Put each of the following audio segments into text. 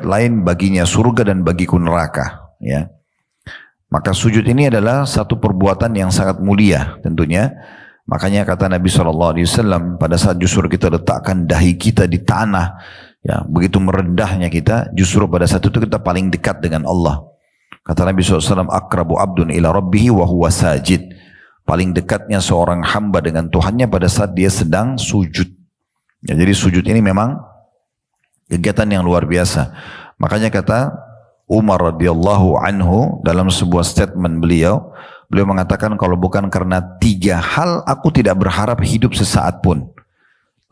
lain baginya surga dan bagiku neraka, ya. Maka sujud ini adalah satu perbuatan yang sangat mulia tentunya. Makanya kata Nabi SAW, pada saat justru kita letakkan dahi kita di tanah, ya, begitu merendahnya kita, justru pada saat itu kita paling dekat dengan Allah. Kata Nabi SAW, akrabu abdun ila rabbihi wa huwa sajid. Paling dekatnya seorang hamba dengan Tuhannya pada saat dia sedang sujud. Ya, jadi sujud ini memang kegiatan yang luar biasa. Makanya kata Umar radhiyallahu anhu dalam sebuah statement beliau mengatakan kalau bukan karena 3 hal aku tidak berharap hidup sesaat pun.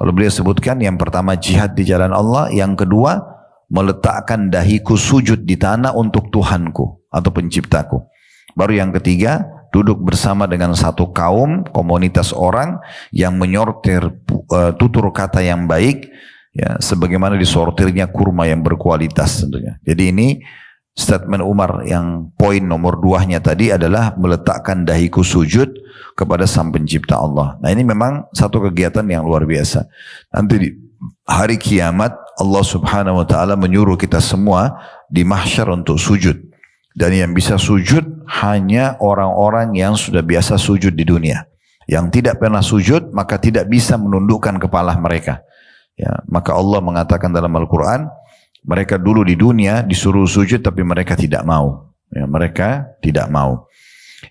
Lalu beliau sebutkan yang pertama jihad di jalan Allah, yang kedua meletakkan dahiku sujud di tanah untuk Tuhanku atau penciptaku. Baru yang ketiga duduk bersama dengan satu kaum, komunitas orang yang menyortir tutur kata yang baik, ya, sebagaimana disortirnya kurma yang berkualitas tentunya. Jadi ini statement Umar yang poin nomor 2-nya tadi adalah meletakkan dahiku sujud kepada Sang Pencipta Allah. Nah ini memang satu kegiatan yang luar biasa. Nanti di hari kiamat Allah Subhanahu wa taala menyuruh kita semua di mahsyar untuk sujud. Dan yang bisa sujud hanya orang-orang yang sudah biasa sujud di dunia. Yang tidak pernah sujud maka tidak bisa menundukkan kepala mereka. Ya, maka Allah mengatakan dalam Al-Quran, mereka dulu di dunia disuruh sujud tapi mereka tidak mau. Ya, mereka tidak mau.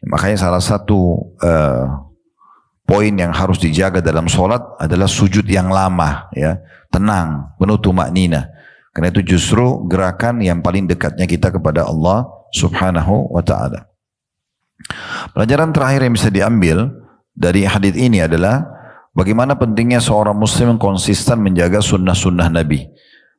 Makanya salah satu poin yang harus dijaga dalam sholat adalah sujud yang lama, ya, tenang, penuh tumaknina. Karena itu justru gerakan yang paling dekatnya kita kepada Allah Subhanahu wa ta'ala. Pelajaran terakhir yang bisa diambil dari hadis ini adalah bagaimana pentingnya seorang muslim konsisten menjaga sunnah-sunnah Nabi.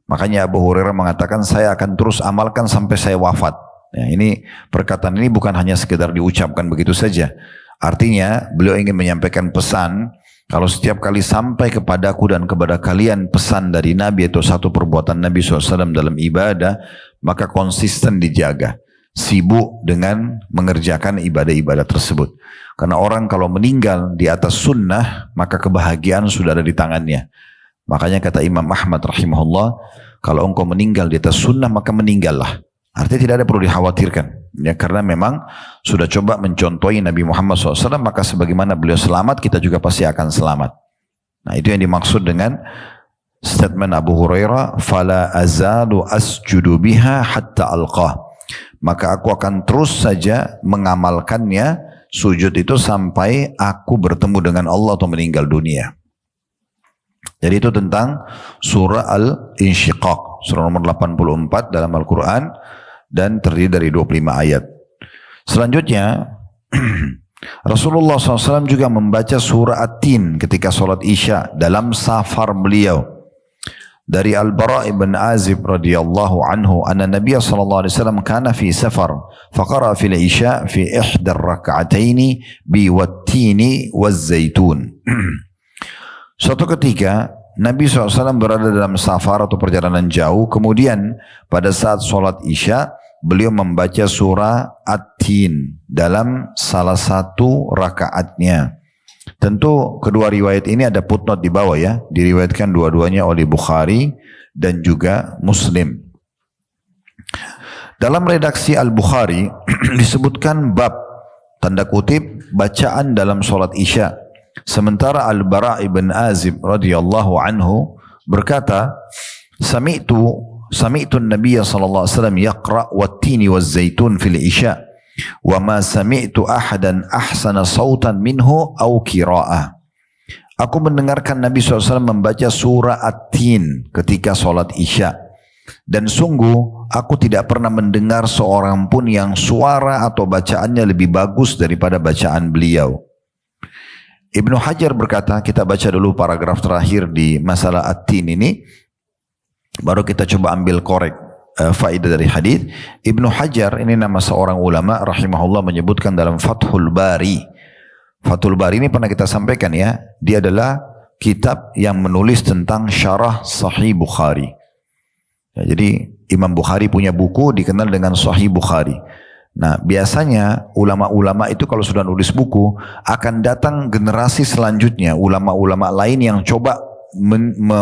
Makanya Abu Hurairah mengatakan saya akan terus amalkan sampai saya wafat. Ya, ini perkataan ini bukan hanya sekedar diucapkan begitu saja. Artinya beliau ingin menyampaikan pesan, kalau setiap kali sampai kepadaku dan kepada kalian pesan dari Nabi atau satu perbuatan Nabi SAW dalam ibadah, maka konsisten dijaga. Sibuk dengan mengerjakan ibadah-ibadah tersebut. Karena orang kalau meninggal di atas sunnah, maka kebahagiaan sudah ada di tangannya. Makanya kata Imam Ahmad rahimahullah, kalau engkau meninggal di atas sunnah maka meninggallah. Artinya tidak ada perlu dikhawatirkan. Ya, karena memang sudah coba mencontohi Nabi Muhammad SAW, maka sebagaimana beliau selamat, kita juga pasti akan selamat. Nah itu yang dimaksud dengan statement Abu Hurairah, fala azalu asjudu biha hatta alqah. Maka aku akan terus saja mengamalkannya, sujud itu sampai aku bertemu dengan Allah atau meninggal dunia. Jadi itu tentang surah Al-Insyiqaq, surah nomor 84 dalam Al-Quran dan terdiri dari 25 ayat. Selanjutnya Rasulullah SAW juga membaca surah At-Tin ketika sholat Isya dalam safar beliau. Dari Al-Bara' ibn Azib radhiyallahu anhu anna Nabiya sallallahu alaihi wasallam kana fi safar faqara fil Isya fi ihda ar-rak'ataini bi wat-tini waz-zaitun. Suatu ketika Nabi SAW berada dalam safar atau perjalanan jauh, kemudian pada saat sholat Isya beliau membaca surah At-Tin dalam salah satu rakaatnya. Tentu kedua riwayat ini ada footnote di bawah, ya, diriwayatkan dua-duanya oleh Bukhari dan juga Muslim. Dalam redaksi Al-Bukhari disebutkan bab tanda kutip bacaan dalam sholat Isya. Sementara Al-Bara' ibn Azib radhiyallahu anhu berkata, Sami'tu an-Nabiy sallallahu alaihi wasallam yaqra' wat-tini waz-zaitun fil Isya wa ma sami'tu ahadan ahsana sautan minhu aw qira'ah. Aku mendengarkan Nabi SAW membaca surah At-Tin ketika salat Isya, dan sungguh aku tidak pernah mendengar seorang pun yang suara atau bacaannya lebih bagus daripada bacaan beliau. Ibnu Hajar berkata, kita baca dulu paragraf terakhir di masalah At-Tin ini, baru kita coba ambil korek faedah dari hadis. Ibnu Hajar ini nama seorang ulama rahimahullah menyebutkan dalam Fathul Bari. Fathul Bari ini pernah kita sampaikan, ya, dia adalah kitab yang menulis tentang syarah Sahih Bukhari. Ya, jadi Imam Bukhari punya buku dikenal dengan Sahih Bukhari. Nah, biasanya ulama-ulama itu kalau sudah nulis buku, akan datang generasi selanjutnya, ulama-ulama lain yang coba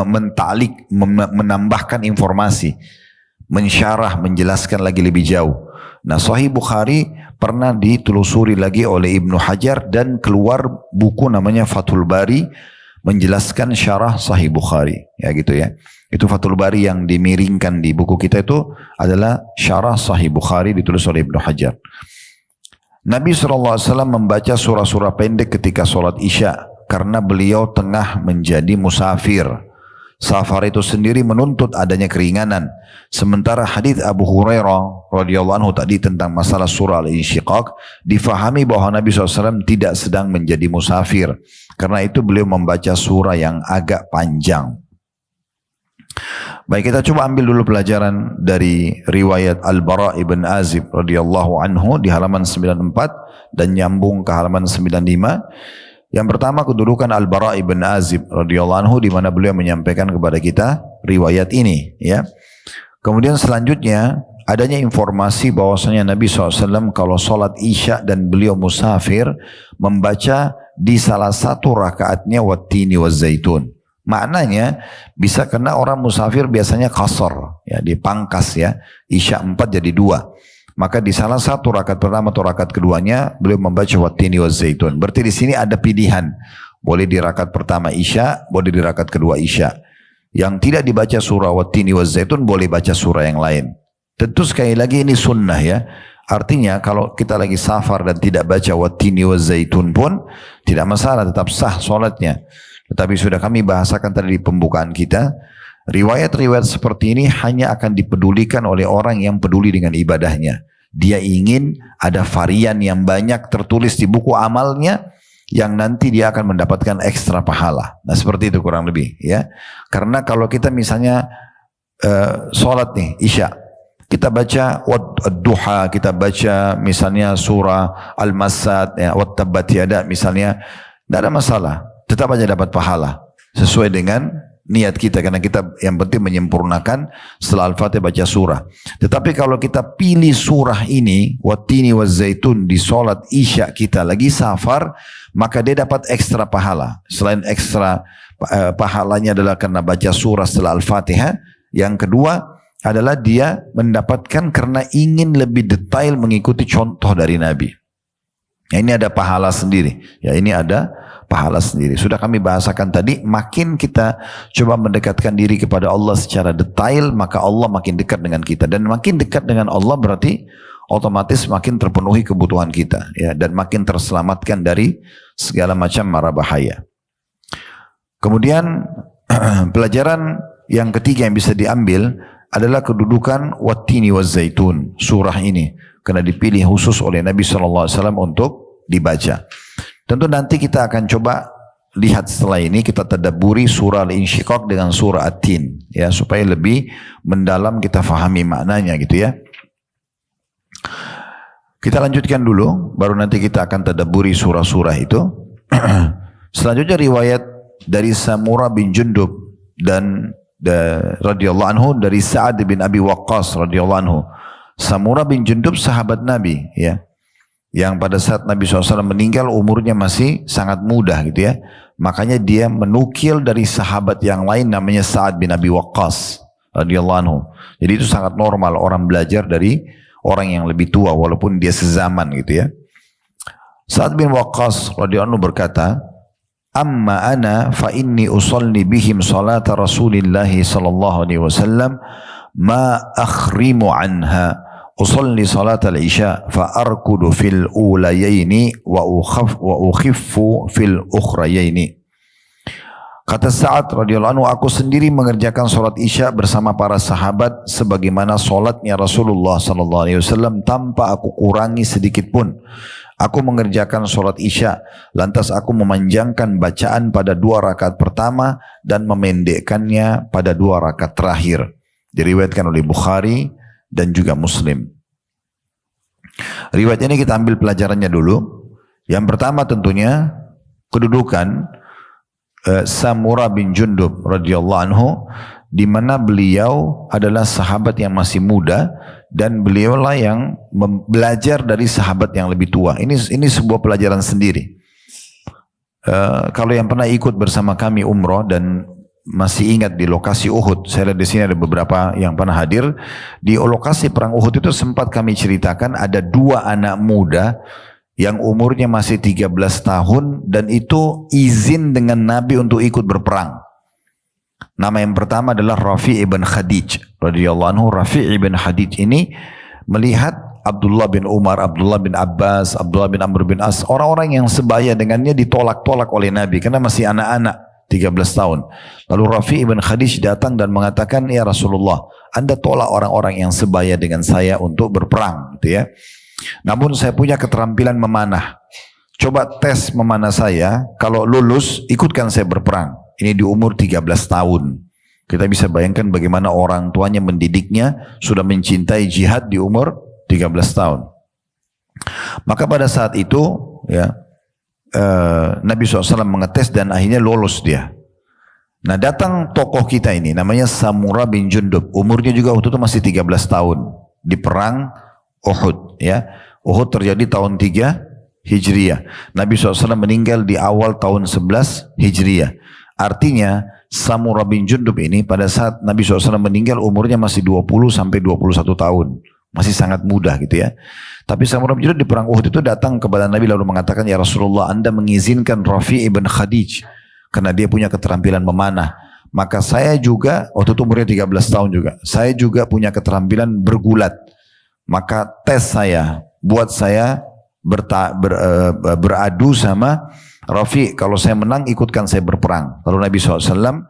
mentalik, menambahkan informasi. mensyarah, menjelaskan lagi lebih jauh. Nah, Sahih Bukhari pernah ditelusuri lagi oleh Ibnu Hajar dan keluar buku namanya Fathul Bari menjelaskan syarah Sahih Bukhari. Ya gitu ya. Itu Fathul Bari yang dimiringkan di buku kita itu adalah syarah Sahih Bukhari ditulis oleh Ibnu Hajar. Nabi SAW membaca surah-surah pendek ketika sholat Isya karena beliau tengah menjadi musafir. Safar itu sendiri menuntut adanya keringanan. Sementara hadis Abu Hurairah radhiyallahu anhu tadi tentang masalah surah Al-Insyiqaq difahami bahwa Nabi SAW tidak sedang menjadi musafir. Karena itu beliau membaca surah yang agak panjang. Baik, kita coba ambil dulu pelajaran dari riwayat Al-Bara' ibn Azib radhiyallahu anhu di halaman 94 dan nyambung ke halaman 95. Yang pertama kedudukan Al-Bara' ibn Azib radhiyallahu anhu di mana beliau menyampaikan kepada kita riwayat ini, ya. Kemudian selanjutnya adanya informasi bahwasanya Nabi SAW kalau sholat Isya dan beliau musafir membaca di salah satu rakaatnya wattini wazzaitun. Maknanya bisa kena orang musafir biasanya qasar, ya, dipangkas ya, Isya 4 jadi 2. Maka di salah satu rakaat pertama atau rakaat keduanya beliau membaca wattini wazzaitun. Berarti di sini ada pilihan. Boleh di rakaat pertama Isya, boleh di rakaat kedua Isya. Yang tidak dibaca surah wattini wazzaitun boleh baca surah yang lain. Tentu sekali lagi ini sunnah ya. Artinya kalau kita lagi safar dan tidak baca wattini wazzaitun pun tidak masalah, tetap sah sholatnya. Tetapi sudah kami bahasakan tadi di pembukaan kita, riwayat-riwayat seperti ini hanya akan dipedulikan oleh orang yang peduli dengan ibadahnya. Dia ingin ada varian yang banyak tertulis di buku amalnya yang nanti dia akan mendapatkan ekstra pahala. Nah seperti itu kurang lebih ya. Karena kalau kita misalnya sholat nih Isya, kita baca Wad-Duha, kita baca misalnya surah Al-Masad, ya, Wat-Tabbat Yada misalnya, tidak ada masalah. Tetap aja dapat pahala sesuai dengan niat kita, karena kita yang penting menyempurnakan setelah Al-Fatihah baca surah. Tetapi kalau kita pilih surah ini wattini wazzaitun di sholat Isya kita lagi safar, maka dia dapat ekstra pahala. Selain ekstra pahalanya adalah karena baca surah setelah Al-Fatihah, yang kedua adalah dia mendapatkan karena ingin lebih detail mengikuti contoh dari Nabi. Ya, ini ada pahala sendiri. Ya, ini ada pahala sendiri. Sudah kami bahasakan tadi, makin kita coba mendekatkan diri kepada Allah secara detail, maka Allah makin dekat dengan kita. Dan makin dekat dengan Allah berarti otomatis makin terpenuhi kebutuhan kita, ya, dan makin terselamatkan dari segala macam mara bahaya. Kemudian pelajaran yang ketiga yang bisa diambil adalah kedudukan wattini wazzaitun, surah ini karena dipilih khusus oleh Nabi SAW untuk dibaca. Tentu nanti kita akan coba lihat setelah ini, kita tadabburi surah Al-Insyiqaq dengan surah At-Tin, ya, supaya lebih mendalam kita fahami maknanya gitu ya. Kita lanjutkan dulu, baru nanti kita akan tadabburi surah-surah itu. Selanjutnya riwayat dari Samurah bin Jundub dan radhiyallahu anhu dari Sa'ad bin Abi Waqqas radhiyallahu anhu. Samurah bin Jundub sahabat Nabi, ya, yang pada saat Nabi SAW meninggal umurnya masih sangat muda gitu ya. Makanya dia menukil dari sahabat yang lain namanya Sa'ad bin Abi Waqqas radhiyallahu anhu. Jadi itu sangat normal orang belajar dari orang yang lebih tua walaupun dia sezaman gitu ya. Sa'ad bin Waqqas radhiyallahu anhu berkata, "Amma ana fa inni usalli bihim salata Rasulillah sallallahu alaihi wasallam ma akhrimu anha. Usalli salat al-isya fa arkudu fil ulayaini wa ukhiffu fil ukhrayaini." Kata Sa'ad radhiyallahu anhu, aku sendiri mengerjakan salat isya bersama para sahabat sebagaimana salatnya Rasulullah sallallahu alaihi wasallam tanpa aku kurangi sedikit pun. Aku mengerjakan salat isya, lantas aku memanjangkan bacaan pada 2 rakaat pertama dan memendekkannya pada 2 rakaat terakhir. Diriwayatkan oleh Bukhari dan juga Muslim. Riwayat ini kita ambil pelajarannya dulu. Yang pertama tentunya kedudukan Samurah bin Jundub radhiyallahu anhu, di mana beliau adalah sahabat yang masih muda dan beliaulah yang belajar dari sahabat yang lebih tua. Ini sebuah pelajaran sendiri. Kalau yang pernah ikut bersama kami umroh dan masih ingat di lokasi Uhud, saya lihat di sini ada beberapa yang pernah hadir di lokasi perang Uhud itu, sempat kami ceritakan ada dua anak muda yang umurnya masih 13 tahun dan itu izin dengan Nabi untuk ikut berperang. Nama yang pertama adalah Rafi' ibn Khadij radhiyallahu anhu. Rafi' ibn Khadij ini melihat Abdullah bin Umar, Abdullah bin Abbas, Abdullah bin Amr bin As, orang-orang yang sebaya dengannya ditolak-tolak oleh Nabi karena masih anak-anak 13 tahun. Lalu Rafi' ibn Khadij datang dan mengatakan, ya Rasulullah, Anda tolak orang-orang yang sebaya dengan saya untuk berperang, gitu ya. Namun saya punya keterampilan memanah. Coba tes memanah saya, kalau lulus ikutkan saya berperang. Ini di umur 13 tahun. Kita bisa bayangkan bagaimana orang tuanya mendidiknya sudah mencintai jihad di umur 13 tahun. Maka pada saat itu ya Nabi SAW mengetes dan akhirnya lolos dia. Nah datang tokoh kita ini namanya Samurah bin Jundub, umurnya juga waktu itu masih 13 tahun di perang Uhud ya. Uhud terjadi tahun 3 Hijriah. Nabi SAW meninggal di awal tahun 11 Hijriah. Artinya Samurah bin Jundub ini pada saat Nabi SAW meninggal umurnya masih 20 sampai 21 tahun. Masih sangat muda gitu ya. Tapi Samurah bin Jundub di perang Uhud itu datang kepada Nabi lalu mengatakan, ya Rasulullah, Anda mengizinkan Rafi' ibn Khadij karena dia punya keterampilan memanah. Maka saya juga, waktu itu umurnya 13 tahun juga, saya juga punya keterampilan bergulat. Maka tes saya, buat saya beradu sama Rafi', kalau saya menang ikutkan saya berperang. Lalu Nabi SAW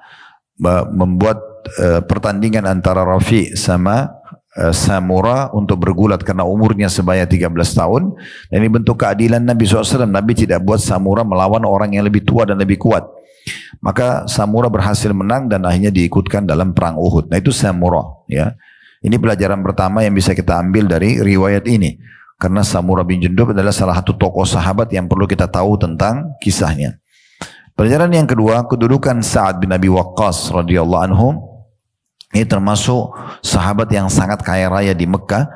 membuat pertandingan antara Rafi' sama Samurah untuk bergulat karena umurnya sebaya 13 tahun. Dan ini bentuk keadilan Nabi SAW. Nabi tidak buat Samurah melawan orang yang lebih tua dan lebih kuat. Maka Samurah berhasil menang dan akhirnya diikutkan dalam perang Uhud. Nah itu Samurah ya. Ini pelajaran pertama yang bisa kita ambil dari riwayat ini. Karena Samurah bin Jundub adalah salah satu tokoh sahabat yang perlu kita tahu tentang kisahnya. Pelajaran yang kedua, kedudukan Sa'ad bin Abi Waqqas radhiyallahu anhu. Ini termasuk sahabat yang sangat kaya raya di Mekah.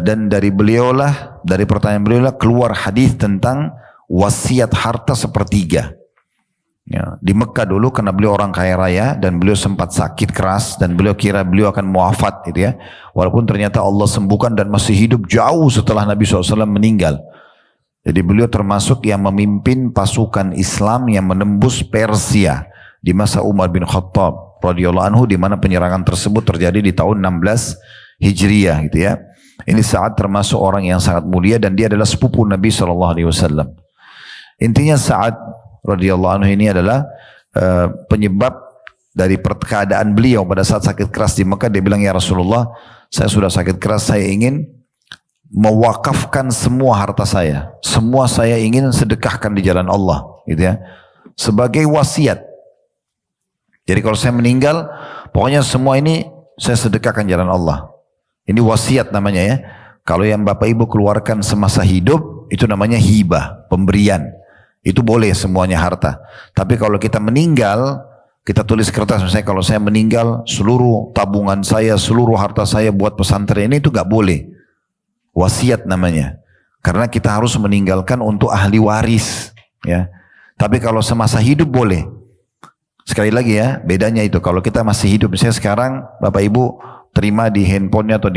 Dan dari beliaulah, dari pertanyaan beliaulah keluar hadis tentang wasiat harta sepertiga. Ya, di Mekah dulu karena beliau orang kaya raya dan beliau sempat sakit keras dan beliau kira beliau akan wafat gitu ya. Walaupun ternyata Allah sembuhkan dan masih hidup jauh setelah Nabi SAW meninggal. Jadi beliau termasuk yang memimpin pasukan Islam yang menembus Persia di masa Umar bin Khattab radhiyallahu anhu, di mana penyerangan tersebut terjadi di tahun 16 Hijriah gitu ya. Ini Sa'ad termasuk orang yang sangat mulia dan dia adalah sepupu Nabi SAW. Intinya Sa'ad radhiyallahu anhu ini adalah penyebab dari keadaan beliau pada saat sakit keras di Mekah. Dia bilang, ya Rasulullah, saya sudah sakit keras, saya ingin mewakafkan semua harta saya, semua saya ingin sedekahkan di jalan Allah gitu ya, sebagai wasiat. Jadi kalau saya meninggal, pokoknya semua ini saya sedekahkan jalan Allah. Ini wasiat namanya ya. Kalau yang Bapak Ibu keluarkan semasa hidup itu namanya hibah, pemberian. Itu boleh semuanya harta. Tapi kalau kita meninggal, kita tulis kertas misalnya, kalau saya meninggal seluruh tabungan saya, seluruh harta saya buat pesantren ini, itu gak boleh. Wasiat namanya. Karena kita harus meninggalkan untuk ahli waris. Ya. Tapi kalau semasa hidup boleh. Sekali lagi ya, bedanya itu. Kalau kita masih hidup, misalnya sekarang Bapak Ibu terima di handphonenya atau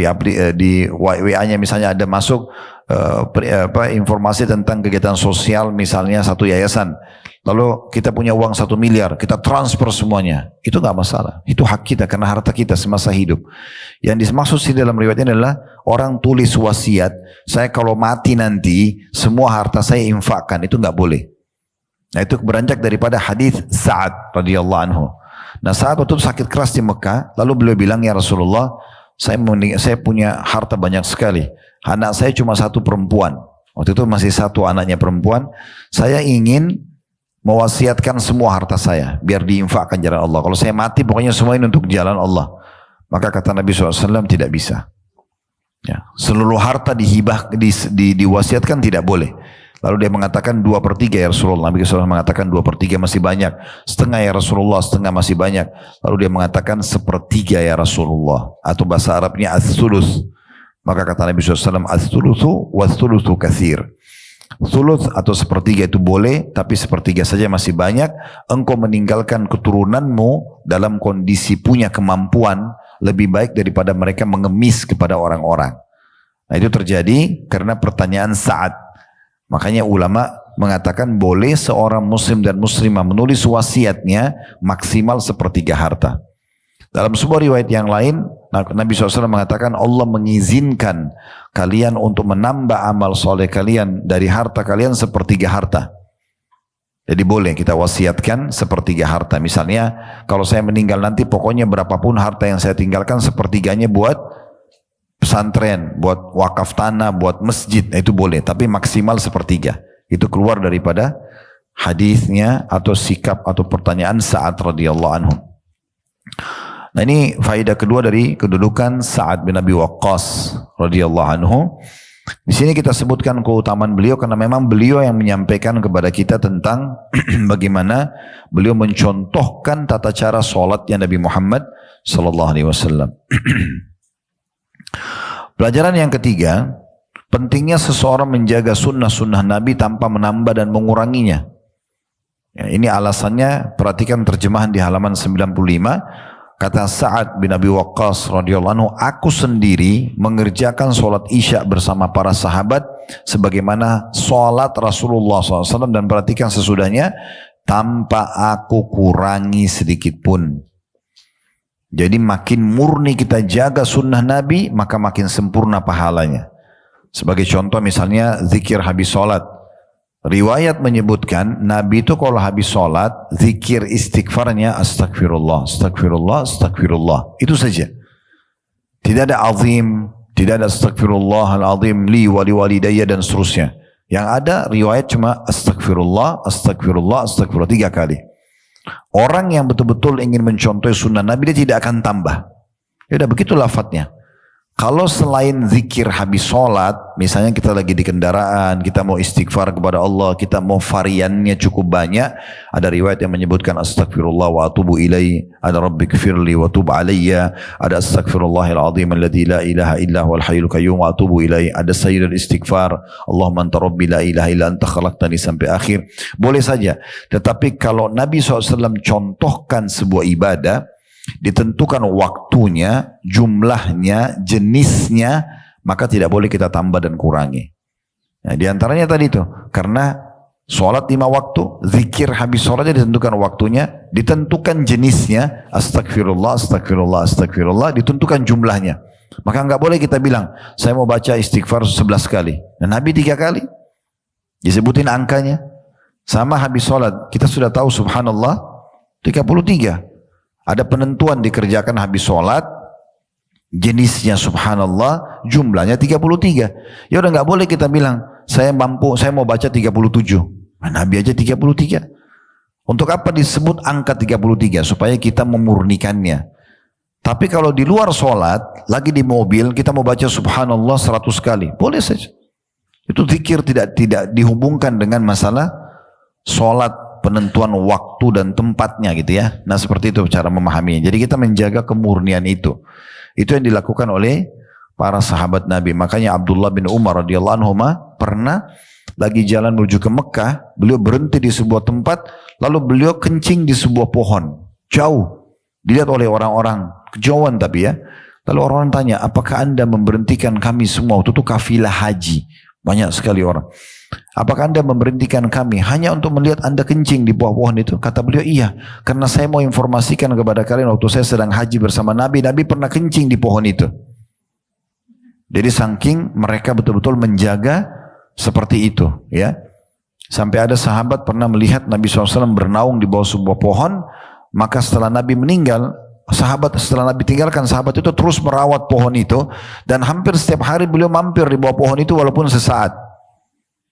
di WA-nya misalnya ada masuk informasi tentang kegiatan sosial misalnya satu yayasan, lalu kita punya uang 1 miliar, kita transfer semuanya, itu nggak masalah, itu hak kita karena harta kita semasa hidup. Yang dimaksud di dalam riwayatnya adalah orang tulis wasiat, saya kalau mati nanti semua harta saya infakkan, itu nggak boleh. Nah itu beranjak daripada hadis Sa'ad radhiyallahu anhu. Nah saat waktu itu sakit keras di Mekah, lalu beliau bilang, ya Rasulullah, saya punya harta banyak sekali. Anak saya cuma satu perempuan. Waktu itu masih satu anaknya perempuan. Saya ingin mewasiatkan semua harta saya, biar diinfakkan jalan Allah. Kalau saya mati, pokoknya semua ini untuk jalan Allah. Maka kata Nabi SAW, tidak bisa. Ya, seluruh harta dihibah, diwasiatkan tidak boleh. Lalu dia mengatakan 2/3 ya Rasulullah. Nabi SAW mengatakan 2/3 masih banyak. Setengah ya Rasulullah, setengah masih banyak. Lalu dia mengatakan 1/3 ya Rasulullah. Atau bahasa Arabnya ats-tsulus. Maka kata Nabi SAW, ats-tsulusu was-tsulusu katsir. Thuluth atau sepertiga itu boleh, tapi sepertiga saja masih banyak. Engkau meninggalkan keturunanmu dalam kondisi punya kemampuan lebih baik daripada mereka mengemis kepada orang-orang. Nah itu terjadi karena pertanyaan Sa'ad. Makanya ulama mengatakan boleh seorang muslim dan muslimah menulis wasiatnya maksimal sepertiga harta. Dalam sebuah riwayat yang lain, Nabi SAW mengatakan Allah mengizinkan kalian untuk menambah amal soleh kalian dari harta kalian sepertiga harta. Jadi boleh kita wasiatkan sepertiga harta. Misalnya kalau saya meninggal nanti pokoknya berapapun harta yang saya tinggalkan sepertiganya buat pesantren, buat wakaf tanah, buat masjid. Nah, itu boleh, tapi maksimal sepertiga. Itu keluar daripada hadisnya atau sikap atau pertanyaan Sa'ad radhiyallahu anhu. Nah ini faedah kedua dari kedudukan Sa'ad bin Abi Waqqas radhiyallahu anhu. Di sini kita sebutkan keutamaan beliau karena memang beliau yang menyampaikan kepada kita tentang bagaimana beliau mencontohkan tata cara sholatnya Nabi Muhammad sallallahu alaihi wasallam. Pelajaran yang ketiga, pentingnya seseorang menjaga sunnah-sunnah Nabi tanpa menambah dan menguranginya. Ya, ini alasannya, perhatikan terjemahan di halaman 95. Kata Sa'ad bin Abi Waqqas radhiyallahu anhu, aku sendiri mengerjakan sholat isya bersama para sahabat sebagaimana sholat Rasulullah SAW, dan perhatikan sesudahnya tanpa aku kurangi sedikit pun. Jadi makin murni kita jaga sunnah Nabi, maka makin sempurna pahalanya. Sebagai contoh misalnya zikir habis sholat. Riwayat menyebutkan Nabi itu kalau habis sholat zikir istighfarnya astagfirullah, astagfirullah, astagfirullah. Itu saja. Tidak ada azim, tidak ada astagfirullahalazim li wali walidayya dan seterusnya. Yang ada riwayat cuma astagfirullah, astagfirullah, astagfirullah 3 kali. Orang yang betul-betul ingin mencontohi sunnah Nabi dia tidak akan tambah. Ya udah begitu lafadznya. Kalau selain zikir habis sholat, misalnya kita lagi di kendaraan, kita mau istighfar kepada Allah, kita mau variannya cukup banyak. Ada riwayat yang menyebutkan astagfirullah wa atubu ilai, ada rabbikfirli wa tub alayya, ada astagfirullahilazim alladzi la ilaha illa huwal hayyul qayyum wa atubu ilai, ada sayyidul istighfar, Allahumma anta rabbi la ilaha illa anta khalaqtani sampai akhir. Boleh saja. Tetapi kalau Nabi SAW contohkan sebuah ibadah, ditentukan waktunya, jumlahnya, jenisnya, maka tidak boleh kita tambah dan kurangi. Nah, di antaranya tadi itu, karena sholat 5 waktu, zikir habis sholatnya ditentukan waktunya, ditentukan jenisnya, astagfirullah, astagfirullah, astagfirullah, ditentukan jumlahnya. Maka nggak boleh kita bilang, saya mau baca istighfar 11 kali, dan Nabi 3 kali, disebutin angkanya. Sama habis sholat, kita sudah tahu subhanallah 33. Ada penentuan dikerjakan habis sholat, jenisnya subhanallah, jumlahnya 33. Ya udah nggak boleh kita bilang, saya mampu, saya mau baca 37. Nah, Nabi aja 33. Untuk apa disebut angka 33? Supaya kita memurnikannya. Tapi kalau di luar sholat, lagi di mobil, kita mau baca subhanallah 100 kali. Boleh saja. Itu zikir tidak dihubungkan dengan masalah sholat, penentuan waktu dan tempatnya gitu ya. Nah seperti itu cara memahaminya. Jadi kita menjaga kemurnian itu. Itu yang dilakukan oleh para sahabat Nabi. Makanya Abdullah bin Umar radhiyallahu anhu pernah lagi jalan menuju ke Mekah, beliau berhenti di sebuah tempat, lalu beliau kencing di sebuah pohon. Jauh. Dilihat oleh orang-orang, kejauhan tapi ya. Lalu orang tanya, apakah anda memberhentikan kami semua? Itu kafilah haji. Banyak sekali orang. Apakah anda memberhentikan kami hanya untuk melihat anda kencing di bawah pohon itu? Kata beliau, iya. Karena saya mau informasikan kepada kalian waktu saya sedang haji bersama Nabi, Nabi pernah kencing di pohon itu. Jadi saking mereka betul-betul menjaga seperti itu. Ya. Sampai ada sahabat pernah melihat Nabi SAW bernaung di bawah sebuah pohon. Maka setelah Nabi meninggal, setelah Nabi tinggalkan, sahabat itu terus merawat pohon itu. Dan hampir setiap hari beliau mampir di bawah pohon itu walaupun sesaat.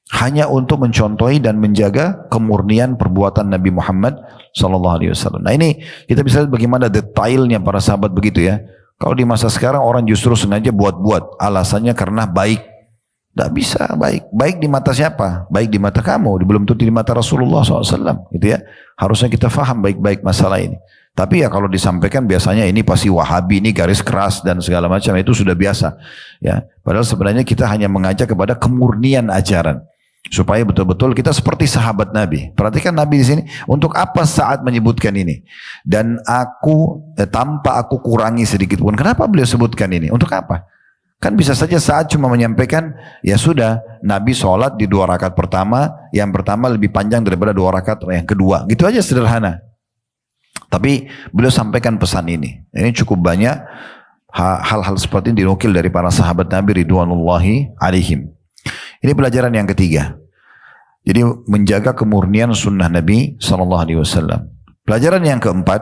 Hanya untuk mencontohi dan menjaga kemurnian perbuatan Nabi Muhammad SAW. Nah ini kita bisa lihat bagaimana detailnya para sahabat begitu ya. Kalau di masa sekarang orang justru sengaja buat-buat. Alasannya karena baik. Tidak bisa baik. Baik di mata siapa? Baik di mata kamu. Belum tentu di mata Rasulullah SAW. Gitu ya. Harusnya kita faham baik-baik masalah ini. Tapi ya kalau disampaikan biasanya ini pasti Wahabi, ini garis keras dan segala macam. Itu sudah biasa. Ya. Padahal sebenarnya kita hanya mengajak kepada kemurnian ajaran. Supaya betul-betul kita seperti sahabat Nabi. Perhatikan Nabi di sini. Untuk apa saat menyebutkan ini? Dan tanpa aku kurangi sedikit pun. Kenapa beliau sebutkan ini? Untuk apa? Kan bisa saja saat cuma menyampaikan, ya sudah, Nabi sholat di 2 rakaat pertama, yang pertama lebih panjang daripada 2 rakaat yang kedua. Gitu aja sederhana. Tapi beliau sampaikan pesan ini. Ini cukup banyak hal-hal seperti ini dinukil dari para sahabat Nabi ridwanullahi alaihim. Ini pelajaran yang ketiga. Jadi menjaga kemurnian sunnah Nabi SAW. Pelajaran yang keempat,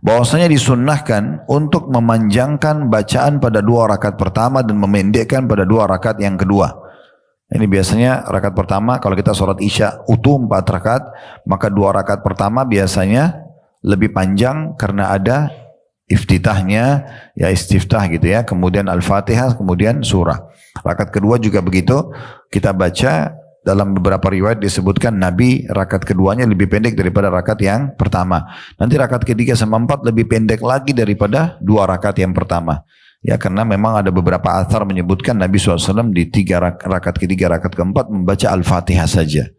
bahwasanya disunnahkan untuk memanjangkan bacaan pada 2 rakaat pertama dan memendekkan pada 2 rakaat yang kedua. Ini biasanya rakaat pertama kalau kita sholat isya utuh 4 rakaat, maka 2 rakaat pertama biasanya lebih panjang karena ada iftitahnya, ya istiftah gitu ya, kemudian al-fatihah, kemudian surah. Rakaat kedua juga begitu, kita baca dalam beberapa riwayat disebutkan Nabi rakaat keduanya lebih pendek daripada rakaat yang pertama. Nanti rakaat ketiga sama 4 lebih pendek lagi daripada 2 rakaat yang pertama. Ya karena memang ada beberapa athar menyebutkan Nabi SAW di 3 rakaat ketiga, rakaat keempat membaca al-fatihah saja.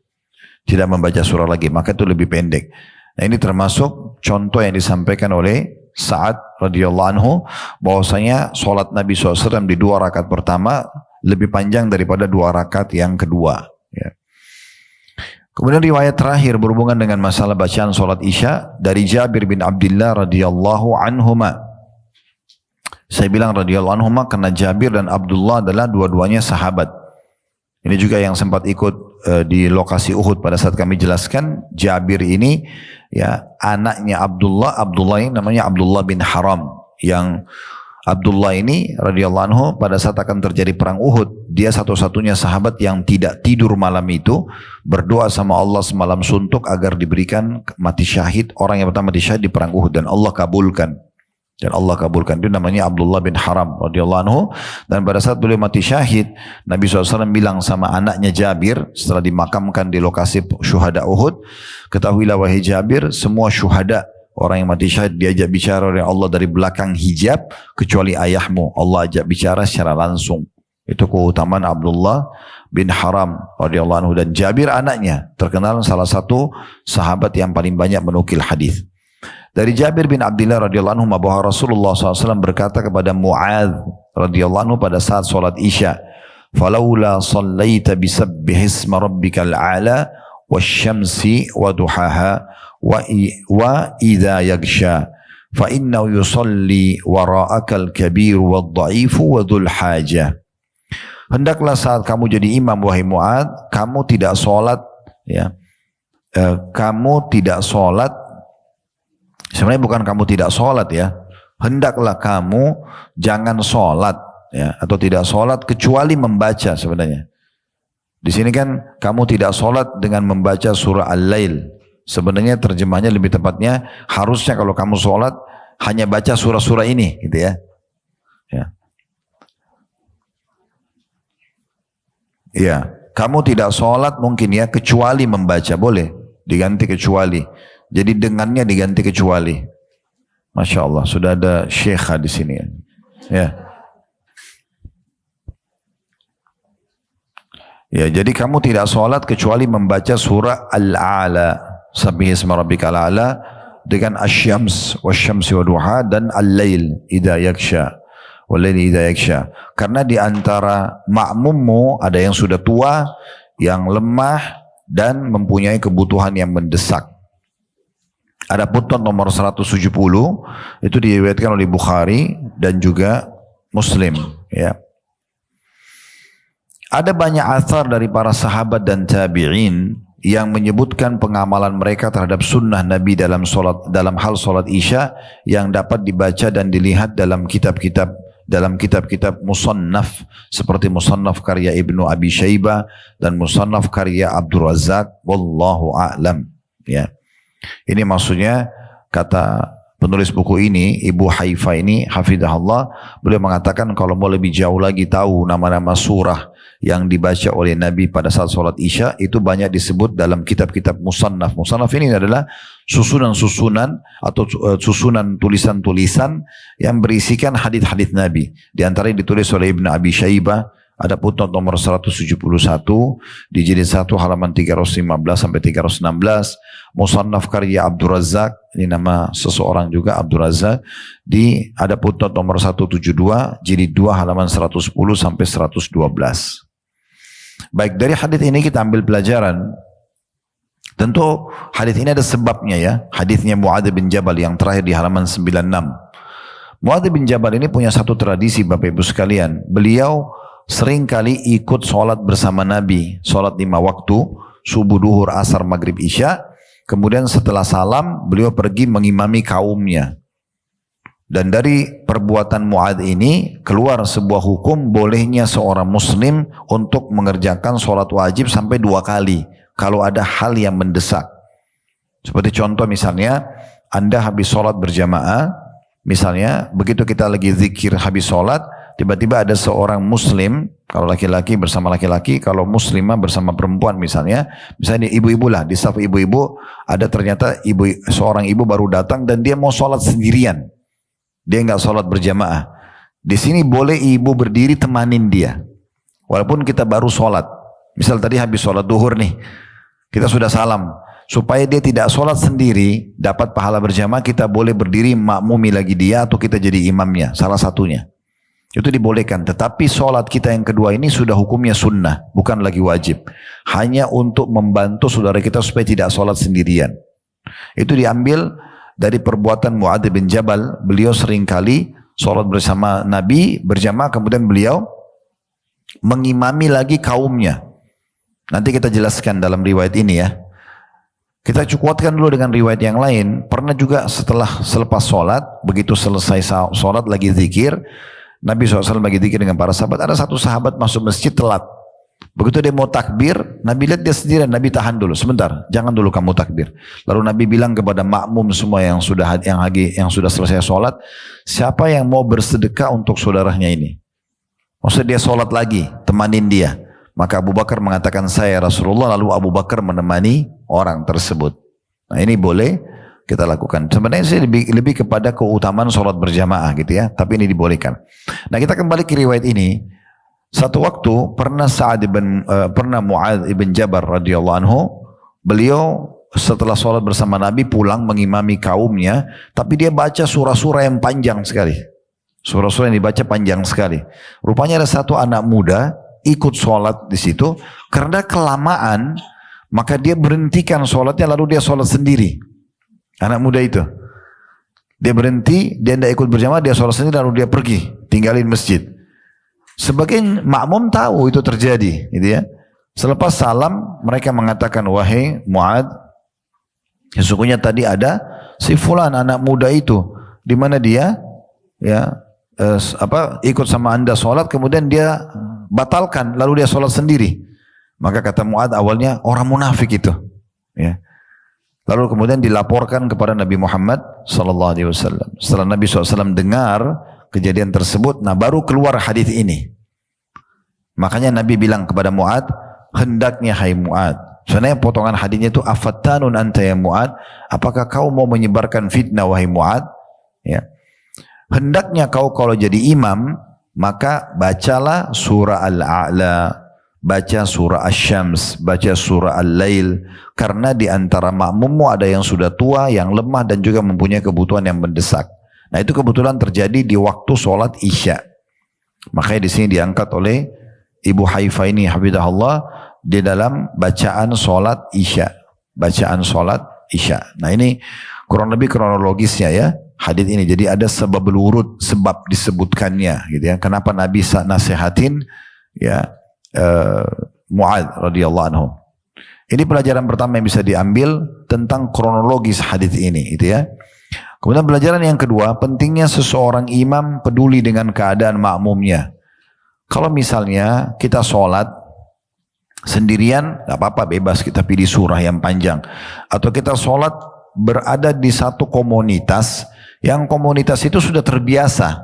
Tidak membaca surah lagi, maka itu lebih pendek. Nah ini termasuk contoh yang disampaikan oleh Sa'ad radhiyallahu anhu, bahwasanya sholat Nabi SAW di 2 rakaat pertama lebih panjang daripada 2 rakaat yang kedua. Ya. Kemudian riwayat terakhir berhubungan dengan masalah bacaan sholat isya dari Jabir bin Abdullah radhiyallahu anhuma. Saya bilang radhiyallahu anhuma karena Jabir dan Abdullah adalah dua-duanya sahabat. Ini juga yang sempat ikut di lokasi Uhud pada saat kami jelaskan. Jabir ini ya anaknya Abdullah ini namanya Abdullah bin Haram. Yang Abdullah ini radhiyallahu anhu pada saat akan terjadi perang Uhud, dia satu-satunya sahabat yang tidak tidur malam itu, berdoa sama Allah semalam suntuk agar diberikan mati syahid, orang yang pertama mati syahid di perang Uhud, dan Allah kabulkan. Dan Allah kabulkan. Itu namanya Abdullah bin Haram radhiyallahu anhu. Dan pada saat beliau mati syahid, Nabi SAW bilang sama anaknya Jabir setelah dimakamkan di lokasi syuhada Uhud, ketahuilah wahai Jabir, semua syuhada orang yang mati syahid diajak bicara oleh Allah dari belakang hijab kecuali ayahmu. Allah ajak bicara secara langsung. Itu keutamaan Abdullah bin Haram radhiyallahu anhu. Dan Jabir anaknya terkenal salah satu sahabat yang paling banyak menukil hadis. Dari Jabir bin Abdullah radhiyallahu anhu bahwa Rasulullah SAW berkata kepada Mu'adz radhiyallahu anhu pada saat solat isya, "Falaula sallaita bisabbih isma rabbikal a'la wasyamsi wa duhaha wa idza yaghsha fa innahu yusalli wara'akal kabir wad dha'ifu wa dzul hajah." Hendaklah saat kamu jadi imam wahai Mu'adz, kamu tidak solat ya. Kamu tidak solat. Sebenarnya bukan kamu tidak sholat ya. Hendaklah kamu jangan sholat ya, atau tidak sholat kecuali membaca sebenarnya. Di sini kan kamu tidak sholat dengan membaca surah Al-Lail. Sebenarnya terjemahnya lebih tepatnya harusnya kalau kamu sholat hanya baca surah-surah ini gitu ya. Ya. Ya, kamu tidak sholat mungkin ya kecuali membaca, boleh diganti kecuali. Jadi dengannya diganti kecuali. Masya Allah, sudah ada syekha di sini. Ya. Ya, jadi kamu tidak sholat kecuali membaca surah Al-A'la. Sabbih isma rabbikal a'la dengan asyams, wasyamsi wa duha dan al-lail idza yaghsha. Wal-laili idza yaghsha. Karena di antara makmummu ada yang sudah tua, yang lemah dan mempunyai kebutuhan yang mendesak. Ada putnot nomor 170 itu diriwayatkan oleh Bukhari dan juga Muslim ya. Ada banyak athar dari para sahabat dan tabi'in yang menyebutkan pengamalan mereka terhadap sunnah Nabi dalam hal solat isya yang dapat dibaca dan dilihat dalam kitab-kitab musannaf seperti musannaf karya Ibnu Abi Syaibah dan musannaf karya Abdul Razak, wallahu a'lam ya. Ini maksudnya kata penulis buku ini, Ibu Haifa ini, hafidhahullah, beliau mengatakan kalau mau lebih jauh lagi tahu nama-nama surah yang dibaca oleh Nabi pada saat sholat isya, itu banyak disebut dalam kitab-kitab musannaf. Musannaf ini adalah susunan-susunan atau susunan tulisan-tulisan yang berisikan hadis-hadis Nabi. Di antaranya ditulis oleh Ibnu Abi Syaibah, ada footnote nomor 171 di jilid 1 halaman 315 sampai 316. Musannaf karya Abdul Razak, ini nama seseorang juga Abdul Razak, di ada footnote nomor 172 jilid 2 halaman 110 sampai 112. Baik, dari hadis ini kita ambil pelajaran. Tentu hadis ini ada sebabnya ya. Hadisnya Muadz bin Jabal yang terakhir di halaman 96. Muadz bin Jabal ini punya satu tradisi Bapak Ibu sekalian. Beliau sering kali ikut sholat bersama Nabi. Sholat 5 waktu, subuh, duhur, asar, maghrib, isya. Kemudian setelah salam beliau pergi mengimami kaumnya. Dan dari perbuatan Muadz ini keluar sebuah hukum bolehnya seorang muslim untuk mengerjakan sholat wajib sampai 2 kali. Kalau ada hal yang mendesak. Seperti contoh misalnya, Anda habis sholat berjamaah, misalnya begitu kita lagi zikir habis sholat, tiba-tiba ada seorang muslim, kalau laki-laki bersama laki-laki, kalau muslimah bersama perempuan misalnya ibu-ibu lah, di saf ibu-ibu, ada ternyata seorang ibu baru datang dan dia mau sholat sendirian. Dia nggak sholat berjamaah. Di sini boleh ibu berdiri temanin dia. Walaupun kita baru sholat. Misal tadi habis sholat duhur nih. Kita sudah salam. Supaya dia tidak sholat sendiri, dapat pahala berjamaah, kita boleh berdiri makmumi lagi dia atau kita jadi imamnya. Salah satunya. Itu dibolehkan. Tetapi sholat kita yang kedua ini sudah hukumnya sunnah. Bukan lagi wajib. Hanya untuk membantu saudara kita supaya tidak sholat sendirian. Itu diambil dari perbuatan Muadz bin Jabal. Beliau seringkali sholat bersama Nabi berjamaah, kemudian beliau mengimami lagi kaumnya. Nanti kita jelaskan dalam riwayat ini ya. Kita kuatkan dulu dengan riwayat yang lain. Pernah juga selepas sholat, begitu selesai sholat lagi zikir, Nabi SAW lagi zikir dengan para sahabat. Ada satu sahabat masuk masjid telat. Begitu dia mau takbir, Nabi lihat dia sendirian. Nabi tahan dulu, sebentar, jangan dulu kamu takbir. Lalu Nabi bilang kepada makmum semua yang sudah selesai sholat, siapa yang mau bersedekah untuk saudaranya ini? Maksudnya dia sholat lagi, temanin dia. Maka Abu Bakar mengatakan, saya Rasulullah. Lalu Abu Bakar menemani orang tersebut. Nah ini boleh kita lakukan. Sebenarnya sih lebih kepada keutamaan sholat berjamaah gitu ya. Tapi ini dibolehkan. Nah kita kembali ke riwayat ini. Satu waktu pernah Muadz ibn Jabal radhiyallahu anhu. Beliau setelah sholat bersama Nabi pulang mengimami kaumnya. Tapi dia baca surah-surah yang panjang sekali. Surah-surah yang dibaca panjang sekali. Rupanya ada satu anak muda ikut sholat di situ, karena kelamaan maka dia berhentikan sholatnya lalu dia sholat sendiri. Anak muda itu dia berhenti, dia tidak ikut berjamaah, dia sholat sendiri lalu dia pergi tinggalin masjid. Sebagian makmum tahu itu terjadi gitu ya. Selepas salam mereka mengatakan, wahai Muadz, sesungguhnya tadi ada si fulan anak muda itu, di mana dia ya ikut sama anda sholat, kemudian dia batalkan, lalu dia sholat sendiri. Maka kata Muadz awalnya orang munafik itu. Ya. Lalu kemudian dilaporkan kepada Nabi Muhammad SAW. Setelah Nabi SAW dengar kejadian tersebut, nah baru keluar hadis ini. Makanya Nabi bilang kepada Muadz, hendaknya hai Muadz. Sebenarnya potongan hadisnya itu, afattanun anta ya Muadz, apakah kau mau menyebarkan fitnah wahai Muadz? Ya. Hendaknya kau kalau jadi imam, maka bacalah surah Al-A'la, baca surah Asy-Syams, baca surah Al-Lail, karena di antara makmummu ada yang sudah tua, yang lemah dan juga mempunyai kebutuhan yang mendesak. Nah itu kebetulan terjadi di waktu sholat Isya. Makanya di sini diangkat oleh Ibu Haifah ini, hafizahullah, di dalam bacaan sholat Isya, bacaan sholat Isya. Nah ini kurang lebih kronologisnya ya. Hadis ini, jadi ada sebab berurut, sebab disebutkannya, gitu ya. Kenapa Nabi nasihatin ya Muadz radhiyallahu anhu. Ini pelajaran pertama yang bisa diambil tentang kronologis hadis ini, gitu ya. Kemudian pelajaran yang kedua, pentingnya seseorang imam peduli dengan keadaan makmumnya. Kalau misalnya kita sholat sendirian, nggak apa-apa, bebas kita pilih surah yang panjang. Atau kita sholat berada di satu komunitas, yang komunitas itu sudah terbiasa.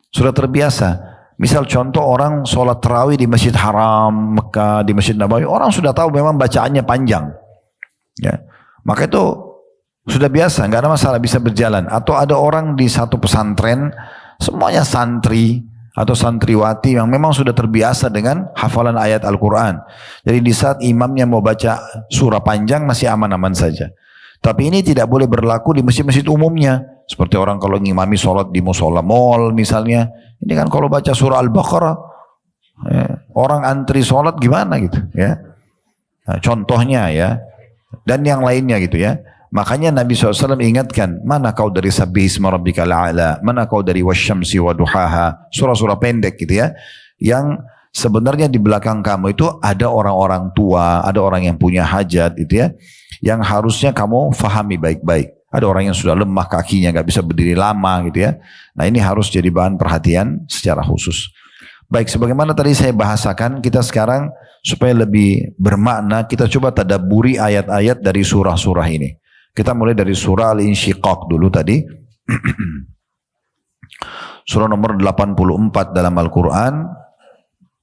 Sudah terbiasa. Misal contoh orang sholat tarawih di Masjid Haram, Mekah, di Masjid Nabawi, orang sudah tahu memang bacaannya panjang. Ya. Maka itu sudah biasa, nggak ada masalah, bisa berjalan. Atau ada orang di satu pesantren, semuanya santri, atau santriwati yang memang sudah terbiasa dengan hafalan ayat Al-Quran. Jadi di saat imamnya mau baca surah panjang masih aman-aman saja. Tapi ini tidak boleh berlaku di masjid-masjid umumnya. Seperti orang kalau ngimami sholat di musola mall misalnya. Ini kan kalau baca surah Al-Baqarah, orang antri sholat gimana gitu ya. Nah, contohnya ya. Dan yang lainnya gitu ya. Makanya Nabi SAW ingatkan, mana kau dari sabbih isma rabbikal a'la, mana kau dari wasyamsi wa duhaha, surah-surah pendek gitu ya, yang sebenarnya di belakang kamu itu ada orang-orang tua, ada orang yang punya hajat gitu ya, yang harusnya kamu fahami baik-baik. Ada orang yang sudah lemah kakinya, gak bisa berdiri lama gitu ya. Nah ini harus jadi bahan perhatian secara khusus. Baik, sebagaimana tadi saya bahasakan, kita sekarang supaya lebih bermakna, kita coba tadabburi ayat-ayat dari surah-surah ini. Kita mulai dari surah Al-Insyiqaq dulu tadi. Surah nomor 84 dalam Al-Quran.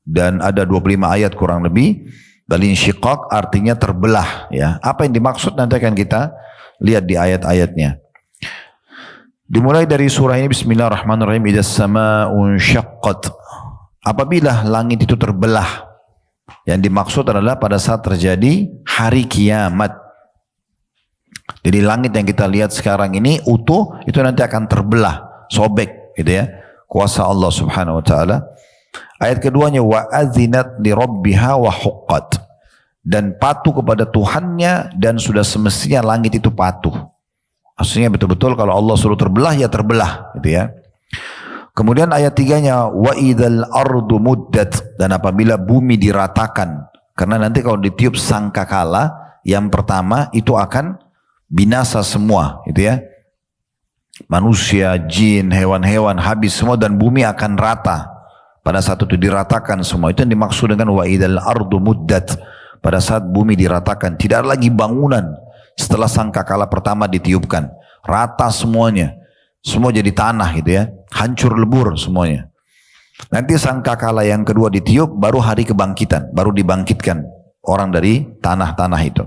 Dan ada 25 ayat kurang lebih. Al-Insyiqaq artinya terbelah. Ya. Apa yang dimaksud nanti akan kita lihat di ayat-ayatnya. Dimulai dari surah ini, Bismillahirrahmanirrahim. Idzas sama'un syaqqat. Apabila langit itu terbelah. Yang dimaksud adalah pada saat terjadi hari kiamat. Jadi langit yang kita lihat sekarang ini utuh, itu nanti akan terbelah, sobek gitu ya. Kuasa Allah Subhanahu wa taala. Ayat keduanya, wa adzinat li rabbiha wa huqqat. Dan patuh kepada Tuhannya dan sudah semestinya langit itu patuh. Maksudnya betul-betul kalau Allah suruh terbelah ya terbelah gitu ya. Kemudian ayat tiganya, wa idzal ardu muddat, dan apabila bumi diratakan. Karena nanti kalau ditiup sangkakala yang pertama itu akan binasa semua gitu ya. Manusia, jin, hewan-hewan habis semua dan bumi akan rata. Pada saat itu diratakan semua. Itu yang dimaksud dengan wa idzal ardu muddat. Pada saat bumi diratakan, tidak ada lagi bangunan setelah sangkakala pertama ditiupkan. Rata semuanya. Semua jadi tanah gitu ya. Hancur lebur semuanya. Nanti sangkakala yang kedua ditiup, baru hari kebangkitan, baru dibangkitkan orang dari tanah-tanah itu.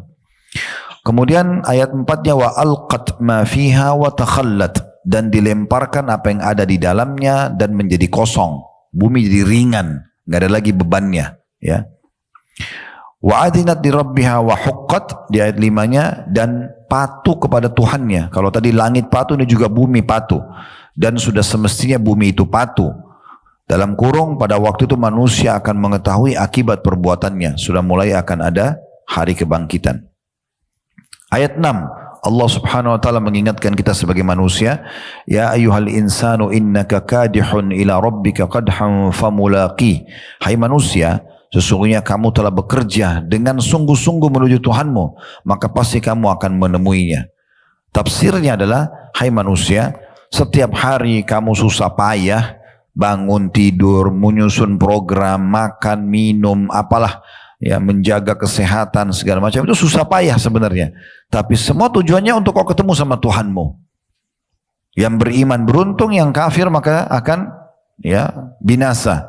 Kemudian ayat 4-nya, wa alqat ma fiha wa takhallat, dan dilemparkan apa yang ada di dalamnya dan menjadi kosong. Bumi jadi ringan, nggak ada lagi bebannya, ya. Wa adinat li rabbiha wa huqqat, di ayat 5-nya, dan patuh kepada Tuhannya. Kalau tadi langit patuh, ini juga bumi patuh. Dan sudah semestinya bumi itu patuh. Dalam kurung, pada waktu itu manusia akan mengetahui akibat perbuatannya. Sudah mulai akan ada hari kebangkitan. Ayat 6, Allah Subhanahu wa taala mengingatkan kita sebagai manusia, ya ayyuhal insanu innaka kadihun ila rabbika qadhan famulaqi. Hai manusia, sesungguhnya kamu telah bekerja dengan sungguh-sungguh menuju Tuhanmu, maka pasti kamu akan menemuinya. Tafsirnya adalah, hai manusia, setiap hari kamu susah payah bangun tidur, menyusun program, makan, minum, apalah, ya, menjaga kesehatan segala macam, itu susah payah sebenarnya. Tapi semua tujuannya untuk kau ketemu sama Tuhanmu. Yang beriman beruntung, yang kafir maka akan ya binasa.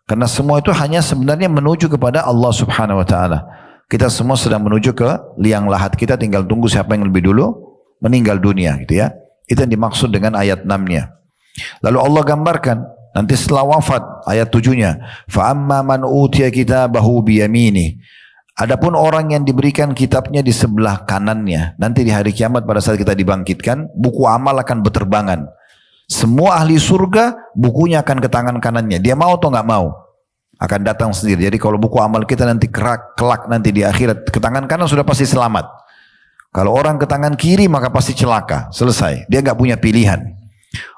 Karena semua itu hanya sebenarnya menuju kepada Allah Subhanahu wa taala. Kita semua sedang menuju ke liang lahat, kita tinggal tunggu siapa yang lebih dulu meninggal dunia gitu ya. Itu yang dimaksud dengan ayat 6-nya. Lalu Allah gambarkan nanti setelah wafat, ayat 7-nya, fa amma man utiya kitabahu biyamini. Adapun orang yang diberikan kitabnya di sebelah kanannya, nanti di hari kiamat pada saat kita dibangkitkan, buku amal akan berterbangan. Semua ahli surga bukunya akan ke tangan kanannya. Dia mau atau nggak mau, akan datang sendiri. Jadi kalau buku amal kita nanti kelak nanti di akhirat ke tangan kanan sudah pasti selamat. Kalau orang ke tangan kiri maka pasti celaka. Selesai. Dia nggak punya pilihan.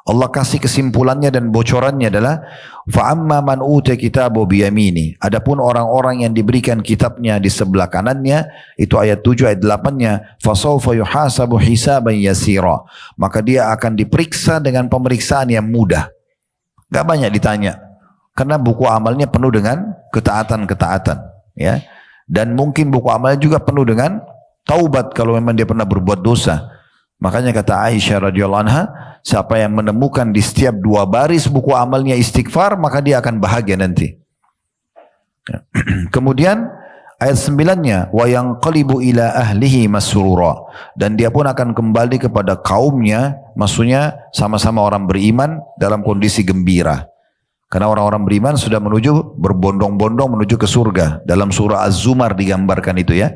Allah kasih kesimpulannya dan bocorannya adalah fa'amma man utiya kitabahu biyamini. Adapun orang-orang yang diberikan kitabnya di sebelah kanannya, itu ayat 7 ayat 8-nya, fasawfa yuhasabu hisaban yasira. Maka dia akan diperiksa dengan pemeriksaan yang mudah. Gak banyak ditanya. Karena buku amalnya penuh dengan ketaatan-ketaatan, ya. Dan mungkin buku amalnya juga penuh dengan taubat kalau memang dia pernah berbuat dosa. Makanya kata Aisyah radhiyallahu anha, siapa yang menemukan di setiap 2 baris buku amalnya istighfar, maka dia akan bahagia nanti. Kemudian ayat 9-nya, wa yanqalibu ila ahlihi masrura, dan dia pun akan kembali kepada kaumnya, maksudnya sama-sama orang beriman dalam kondisi gembira. Karena orang-orang beriman sudah menuju berbondong-bondong menuju ke surga. Dalam surah Az-Zumar digambarkan itu ya.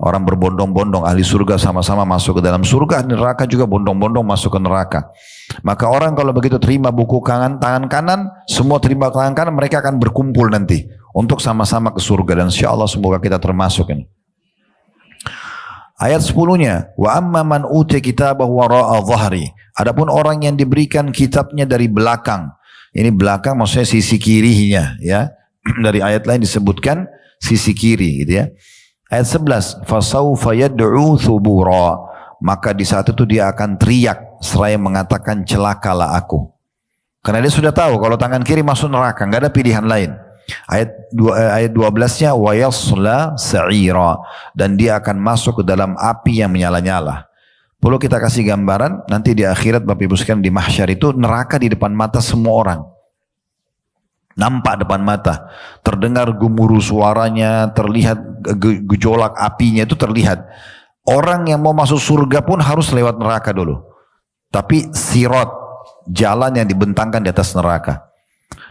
Orang berbondong-bondong, ahli surga sama-sama masuk ke dalam surga, neraka juga bondong-bondong masuk ke neraka. Maka orang kalau begitu terima buku tangan kanan, semua terima tangan kanan, mereka akan berkumpul nanti untuk sama-sama ke surga. Dan insya Allah semoga kita termasuk ini. Ayat 10-nya, wa amma man uti kitabahu wara'a dhahri. Adapun orang yang diberikan kitabnya dari belakang. Ini belakang maksudnya sisi kirinya ya. Dari ayat lain disebutkan sisi kiri gitu ya. Ayat 11, fasawfa yad'u thubura. Maka di saat itu dia akan teriak seraya mengatakan celakalah aku. Karena dia sudah tahu kalau tangan kiri masuk neraka, enggak ada pilihan lain. Ayat 12-nya wa yasla sa'ira, dan dia akan masuk ke dalam api yang menyala-nyala. Perlu kita kasih gambaran nanti di akhirat Bapak Ibu sekalian, di mahsyar itu neraka di depan mata semua orang. Nampak depan mata, terdengar gemuruh suaranya, terlihat gejolak apinya itu terlihat. Orang yang mau masuk surga pun harus lewat neraka dulu. Tapi sirat, jalan yang dibentangkan di atas neraka.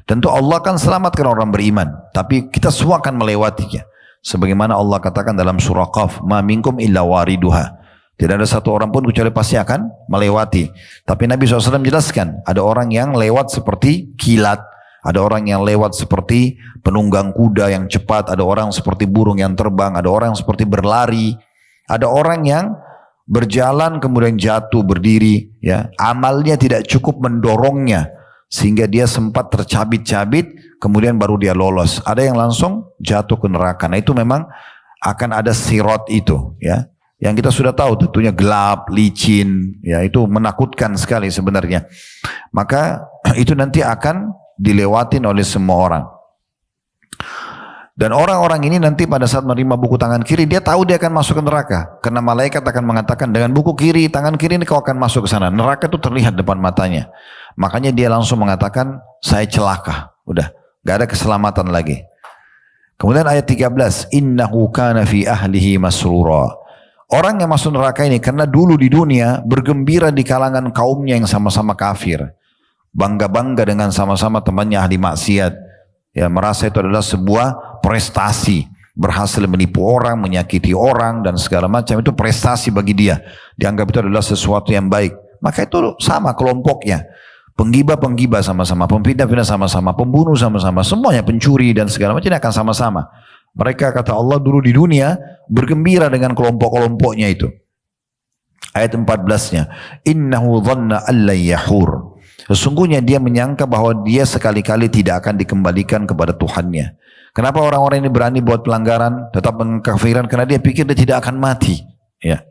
Tentu Allah akan selamatkan orang beriman, tapi kita semua akan melewatinya. Sebagaimana Allah katakan dalam surah Qaf, ma minkum illa wariduha. Tidak ada satu orang pun kecuali pasti akan melewati. Tapi Nabi SAW jelaskan, ada orang yang lewat seperti kilat. Ada orang yang lewat seperti penunggang kuda yang cepat, ada orang seperti burung yang terbang, ada orang seperti berlari, ada orang yang berjalan kemudian jatuh berdiri, ya amalnya tidak cukup mendorongnya sehingga dia sempat tercabit-cabit, kemudian baru dia lolos. Ada yang langsung jatuh ke neraka. Nah itu memang akan ada sirat itu, ya. Yang kita sudah tahu tentunya gelap, licin, ya itu menakutkan sekali sebenarnya. Maka itu nanti akan dilewatin oleh semua orang. Dan orang-orang ini nanti pada saat menerima buku tangan kiri, dia tahu dia akan masuk ke neraka. Karena malaikat akan mengatakan, dengan buku kiri, tangan kiri ini kau akan masuk ke sana. Neraka itu terlihat depan matanya. Makanya dia langsung mengatakan, saya celaka. Udah, gak ada keselamatan lagi. Kemudian ayat 13, innahu kana fi ahlihi masrura. Orang yang masuk neraka ini, karena dulu di dunia, bergembira di kalangan kaumnya yang sama-sama kafir. Bangga-bangga dengan sama-sama temannya ahli maksiat. Ya, merasa itu adalah sebuah prestasi. Berhasil menipu orang, menyakiti orang, dan segala macam. Itu prestasi bagi dia. Dianggap itu adalah sesuatu yang baik. Maka itu sama kelompoknya. Penggibah-penggibah sama-sama, pemfitnah-fitnah sama-sama, pembunuh sama-sama. Semuanya pencuri dan segala macam akan sama-sama. Mereka kata Allah dulu di dunia bergembira dengan kelompok-kelompoknya itu. Ayat 14-nya. Innahu dhanna alla yahur. Sesungguhnya dia menyangka bahwa dia sekali-kali tidak akan dikembalikan kepada Tuhannya. Kenapa orang-orang ini berani buat pelanggaran, tetap mengkafiran? Karena dia pikir dia tidak akan mati. Ya.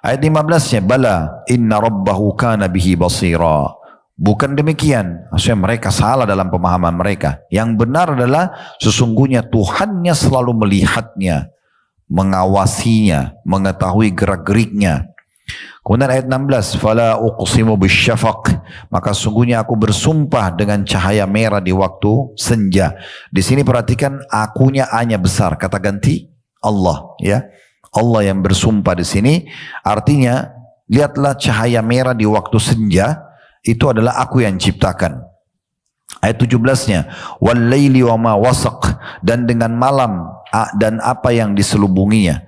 Ayat 15-nya, bala inna rabbahu kana bihi basira. Bukan demikian, maksudnya mereka salah dalam pemahaman mereka. Yang benar adalah sesungguhnya Tuhannya selalu melihatnya, mengawasinya, mengetahui gerak-geriknya. Kemudian ayat 16, fala uqsimu bisyafaq, maka sungguhnya aku bersumpah dengan cahaya merah di waktu senja. Di sini perhatikan akunya A-nya besar, kata ganti Allah, ya. Allah yang bersumpah di sini, artinya lihatlah cahaya merah di waktu senja, itu adalah aku yang ciptakan. Ayat 17-nya, wal laili wa ma wasaq, dan dengan malam dan apa yang diselubunginya.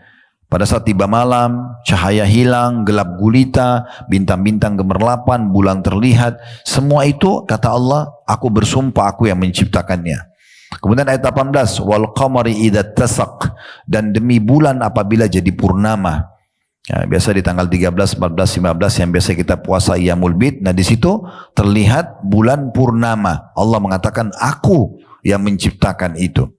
Pada saat tiba malam, cahaya hilang, gelap gulita, bintang-bintang gemerlapan, bulan terlihat. Semua itu, kata Allah, aku bersumpah aku yang menciptakannya. Kemudian ayat 18, wal qamari idza tasaq, dan demi bulan apabila jadi purnama. Ya, biasa di tanggal 13, 14, 15 yang biasa kita puasa Iyamul Bid. Nah di situ terlihat bulan purnama. Allah mengatakan, aku yang menciptakan itu.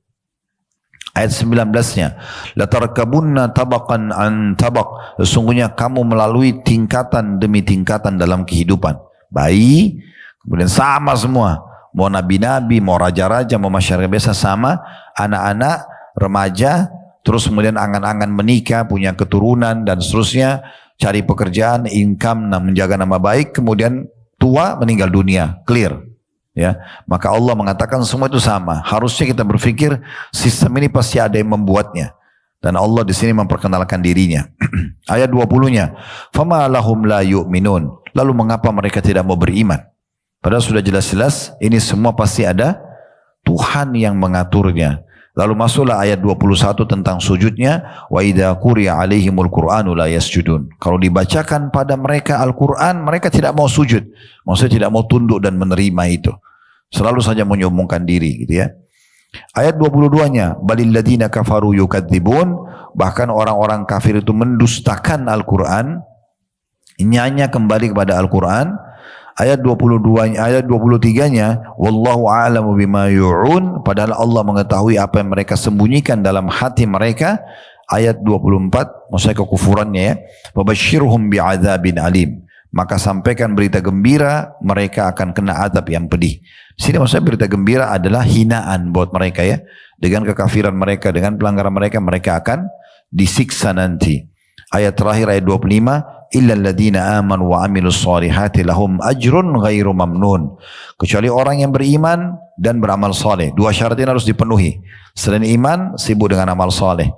Ayat 19-nya, latarkabunna tabaqan an tabaq, sesungguhnya kamu melalui tingkatan demi tingkatan dalam kehidupan. Bayi, kemudian sama semua, mau nabi-nabi, mau raja-raja, mau masyarakat biasa sama, anak-anak, remaja, terus kemudian angan-angan menikah, punya keturunan dan seterusnya, cari pekerjaan, income, menjaga nama baik, kemudian tua meninggal dunia, clear. Ya, maka Allah mengatakan semua itu sama. Harusnya kita berpikir sistem ini pasti ada yang membuatnya. Dan Allah di sini memperkenalkan dirinya. Ayat 20-nya, "Fama lahum la yu'minun." Lalu mengapa mereka tidak mau beriman? Padahal sudah jelas-jelas ini semua pasti ada Tuhan yang mengaturnya. Lalu masuklah ayat 21 tentang sujudnya, wa idza quri'a 'alaihimul qur'anu la yasjudun. Kalau dibacakan pada mereka Al-Qur'an, mereka tidak mau sujud. Maksudnya tidak mau tunduk dan menerima itu. Selalu saja menyombongkan diri gitu ya. Ayat 22-nya, balil ladzina kafaru yukadzibun, bahkan orang-orang kafir itu mendustakan Al-Qur'an, hanya kembali kepada Al-Qur'an. Ayat 22, ayat 23-nya, wallahu a'lamu bima yu'un, padahal Allah mengetahui apa yang mereka sembunyikan dalam hati mereka. Ayat 24, maksudnya kekufurannya ya, wabasyirhum bi'adzabin alim, maka sampaikan berita gembira, mereka akan kena azab yang pedih. Di sini maksudnya berita gembira adalah hinaan buat mereka ya, dengan kekafiran mereka, dengan pelanggaran mereka, mereka akan disiksa nanti. Ayat terakhir ayat 25, illal ladzina amanu wa amilus solihati lahum ajrun ghairu mamnun, kecuali orang yang beriman dan beramal soleh. Dua syarat ini harus dipenuhi. Selain iman, sibuk dengan amal soleh.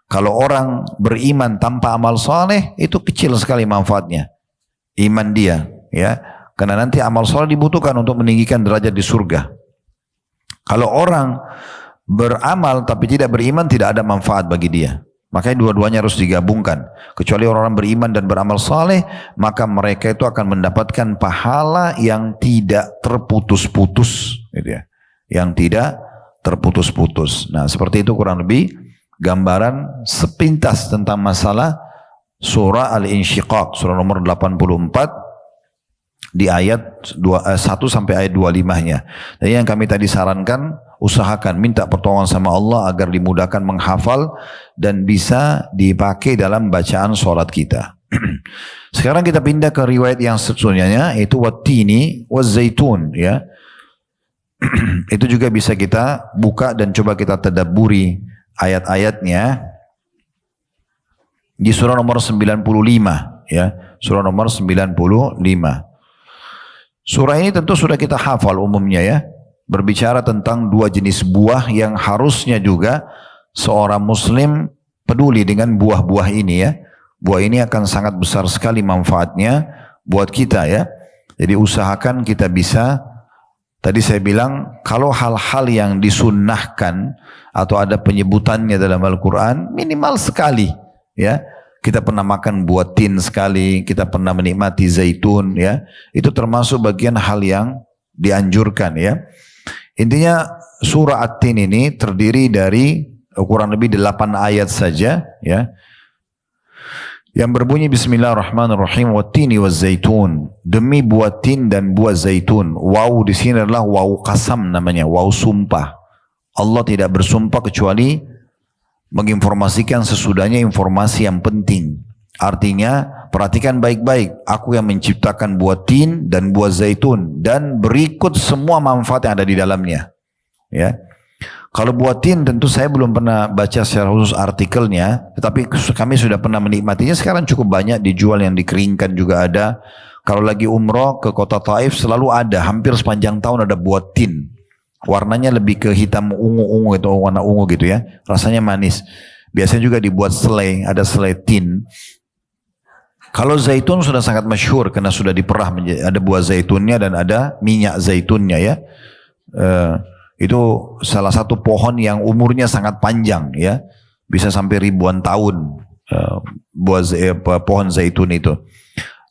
Kalau orang beriman tanpa amal soleh, itu kecil sekali manfaatnya iman dia ya, karena nanti amal soleh dibutuhkan untuk meninggikan derajat di surga. Kalau orang beramal tapi tidak beriman, tidak ada manfaat bagi dia. Makanya dua-duanya harus digabungkan. Kecuali orang beriman dan beramal saleh, maka mereka itu akan mendapatkan pahala yang tidak terputus-putus, gitu ya. Yang tidak terputus-putus. Nah, seperti itu kurang lebih gambaran sepintas tentang masalah surah Al-Insyiqaq, surah nomor 84 di ayat 1 sampai ayat 25-nya. Jadi yang kami tadi sarankan, usahakan minta pertolongan sama Allah agar dimudahkan menghafal dan bisa dipakai dalam bacaan sholat kita. Sekarang kita pindah ke riwayat yang sesungguhnya, yaitu wattini wazzaitun ya. Itu juga bisa kita buka dan coba kita tadabburi ayat-ayatnya di surah nomor 95 ya, surah nomor 95. Surah ini tentu sudah kita hafal umumnya ya. Berbicara tentang dua jenis buah yang harusnya juga seorang muslim peduli dengan buah-buah ini ya. Buah ini akan sangat besar sekali manfaatnya buat kita ya. Jadi usahakan kita bisa, tadi saya bilang kalau hal-hal yang disunnahkan atau ada penyebutannya dalam Al-Quran minimal sekali ya. Kita pernah makan buah tin sekali, kita pernah menikmati zaitun ya. Itu termasuk bagian hal yang dianjurkan ya. Intinya surah At-Tin ini terdiri dari kurang lebih 8 ayat saja ya. Yang berbunyi bismillahirrahmanirrahim, wattini wazzaitun, demi buah tin dan buah zaitun. Waw di sini adalah waw qasam namanya, waw sumpah. Allah tidak bersumpah kecuali menginformasikan sesudahnya informasi yang penting. Artinya perhatikan baik-baik, aku yang menciptakan buah tin dan buah zaitun dan berikut semua manfaat yang ada di dalamnya ya. Kalau buah tin tentu saya belum pernah baca secara khusus artikelnya, tetapi kami sudah pernah menikmatinya. Sekarang cukup banyak dijual, yang dikeringkan juga ada. Kalau lagi umroh ke kota Taif selalu ada, hampir sepanjang tahun ada buah tin. Warnanya lebih ke hitam ungu-ungu itu, warna ungu gitu ya, rasanya manis. Biasanya juga dibuat selai, ada selai tin. Kalau zaitun sudah sangat masyhur karena sudah diperah, ada buah zaitunnya dan ada minyak zaitunnya ya. Itu salah satu pohon yang umurnya sangat panjang ya, bisa sampai ribuan tahun pohon zaitun itu.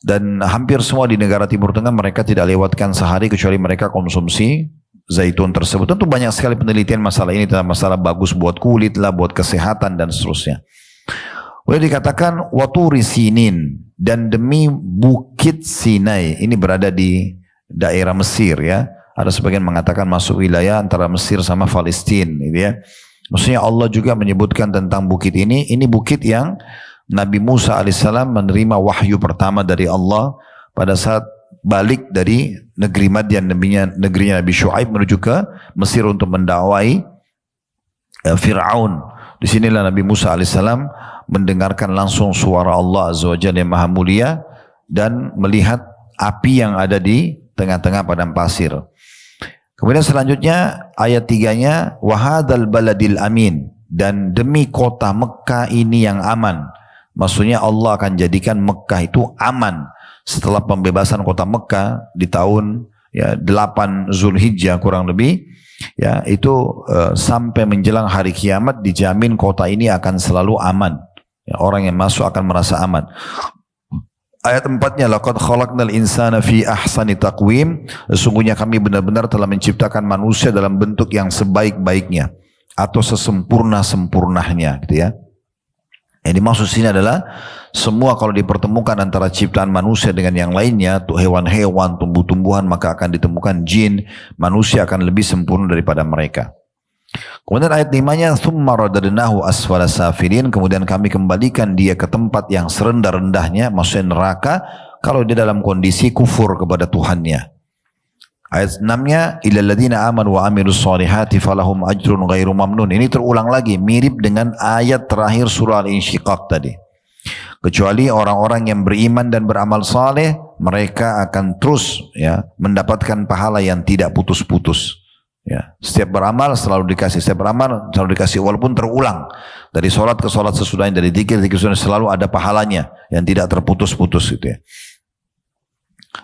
Dan hampir semua di negara Timur Tengah mereka tidak lewatkan sehari kecuali mereka konsumsi zaitun tersebut. Tentu banyak sekali penelitian masalah ini, tentang masalah bagus buat kulit lah, buat kesehatan dan seterusnya. Boleh dikatakan waturi sinin, dan demi bukit Sinai, ini berada di daerah Mesir ya. Ada sebagian mengatakan masuk wilayah antara Mesir sama Palestina gitu ya. Maksudnya Allah juga menyebutkan tentang bukit ini bukit yang Nabi Musa alaihissalam menerima wahyu pertama dari Allah pada saat balik dari negeri Madian, negerinya Nabi Syuaib menuju ke Mesir untuk mendakwai Fir'aun. Di sinilah Nabi Musa alaihissalam mendengarkan langsung suara Allah Azza wa Jalla yang maha mulia dan melihat api yang ada di tengah-tengah padang pasir. Kemudian selanjutnya ayat 3-nya wahadal baladil amin, dan demi kota Mekah ini yang aman. Maksudnya Allah akan jadikan Mekah itu aman setelah pembebasan kota Mekah di tahun ya 8 Zulhijjah kurang lebih, ya itu sampai menjelang hari kiamat dijamin kota ini akan selalu aman. Ya, orang yang masuk akan merasa aman. Ayat 4-nya, laqad khalaqnal insana fi ahsani taqwim, sesungguhnya kami benar-benar telah menciptakan manusia dalam bentuk yang sebaik-baiknya atau sesempurna-sempurnanya, gitu ya. Yang dimaksud sini adalah semua kalau dipertemukan antara ciptaan manusia dengan yang lainnya, tuh hewan-hewan, tumbuh-tumbuhan, maka akan ditemukan jin, manusia akan lebih sempurna daripada mereka. Kemudian ayat 5-nya, thumma radadnahu asfala safilin, kemudian kami kembalikan dia ke tempat yang serendah-rendahnya, maksudnya neraka, kalau dia dalam kondisi kufur kepada Tuhannya. Ayat 6-nya, illal ladzina amanu wa amilus solihati falahum ajrun ghairu mamnun. Ini terulang lagi, mirip dengan ayat terakhir surah Al-Insyiqaq tadi. Kecuali orang-orang yang beriman dan beramal saleh, mereka akan terus ya mendapatkan pahala yang tidak putus-putus. Ya, setiap beramal selalu dikasih, setiap beramal selalu dikasih, walaupun terulang dari sholat ke sholat sesudahnya, dari zikir ke zikir, selalu ada pahalanya yang tidak terputus-putus gitu ya.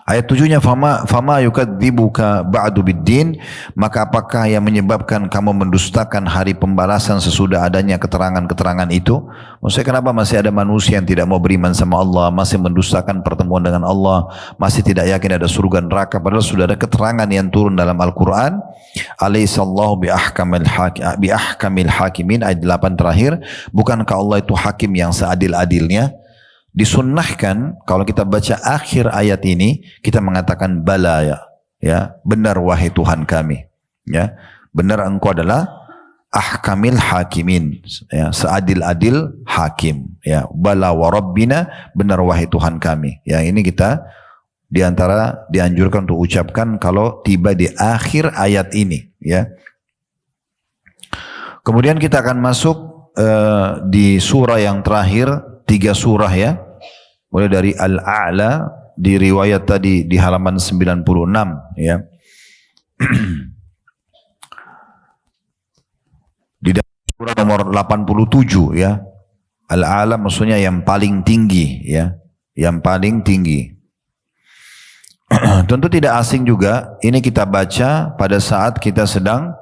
Ayat 7-nya, fama yukadzibuka ba'du biddin, maka apakah yang menyebabkan kamu mendustakan hari pembalasan sesudah adanya keterangan-keterangan itu? Maksudnya kenapa masih ada manusia yang tidak mau beriman sama Allah, masih mendustakan pertemuan dengan Allah, masih tidak yakin ada surga neraka, padahal sudah ada keterangan yang turun dalam Al-Quran. Alaihissallahu biahkamil hakimin, ayat 8 terakhir, bukankah Allah itu hakim yang seadil-adilnya? Disunnahkan kalau kita baca akhir ayat ini kita mengatakan bala, ya benar wahai Tuhan kami, ya benar engkau adalah ahkamil hakimin, ya seadil-adil hakim, ya bala wa rabbina, benar wahai Tuhan kami. Ya ini kita diantara dianjurkan untuk ucapkan kalau tiba di akhir ayat ini, ya. Kemudian kita akan masuk di surah yang terakhir, 3 surah ya, mulai dari Al-A'la di riwayat tadi di halaman 96 ya. Di surah nomor 87 ya. Al-A'la maksudnya yang paling tinggi ya, yang paling tinggi. Tentu tidak asing juga ini kita baca pada saat kita sedang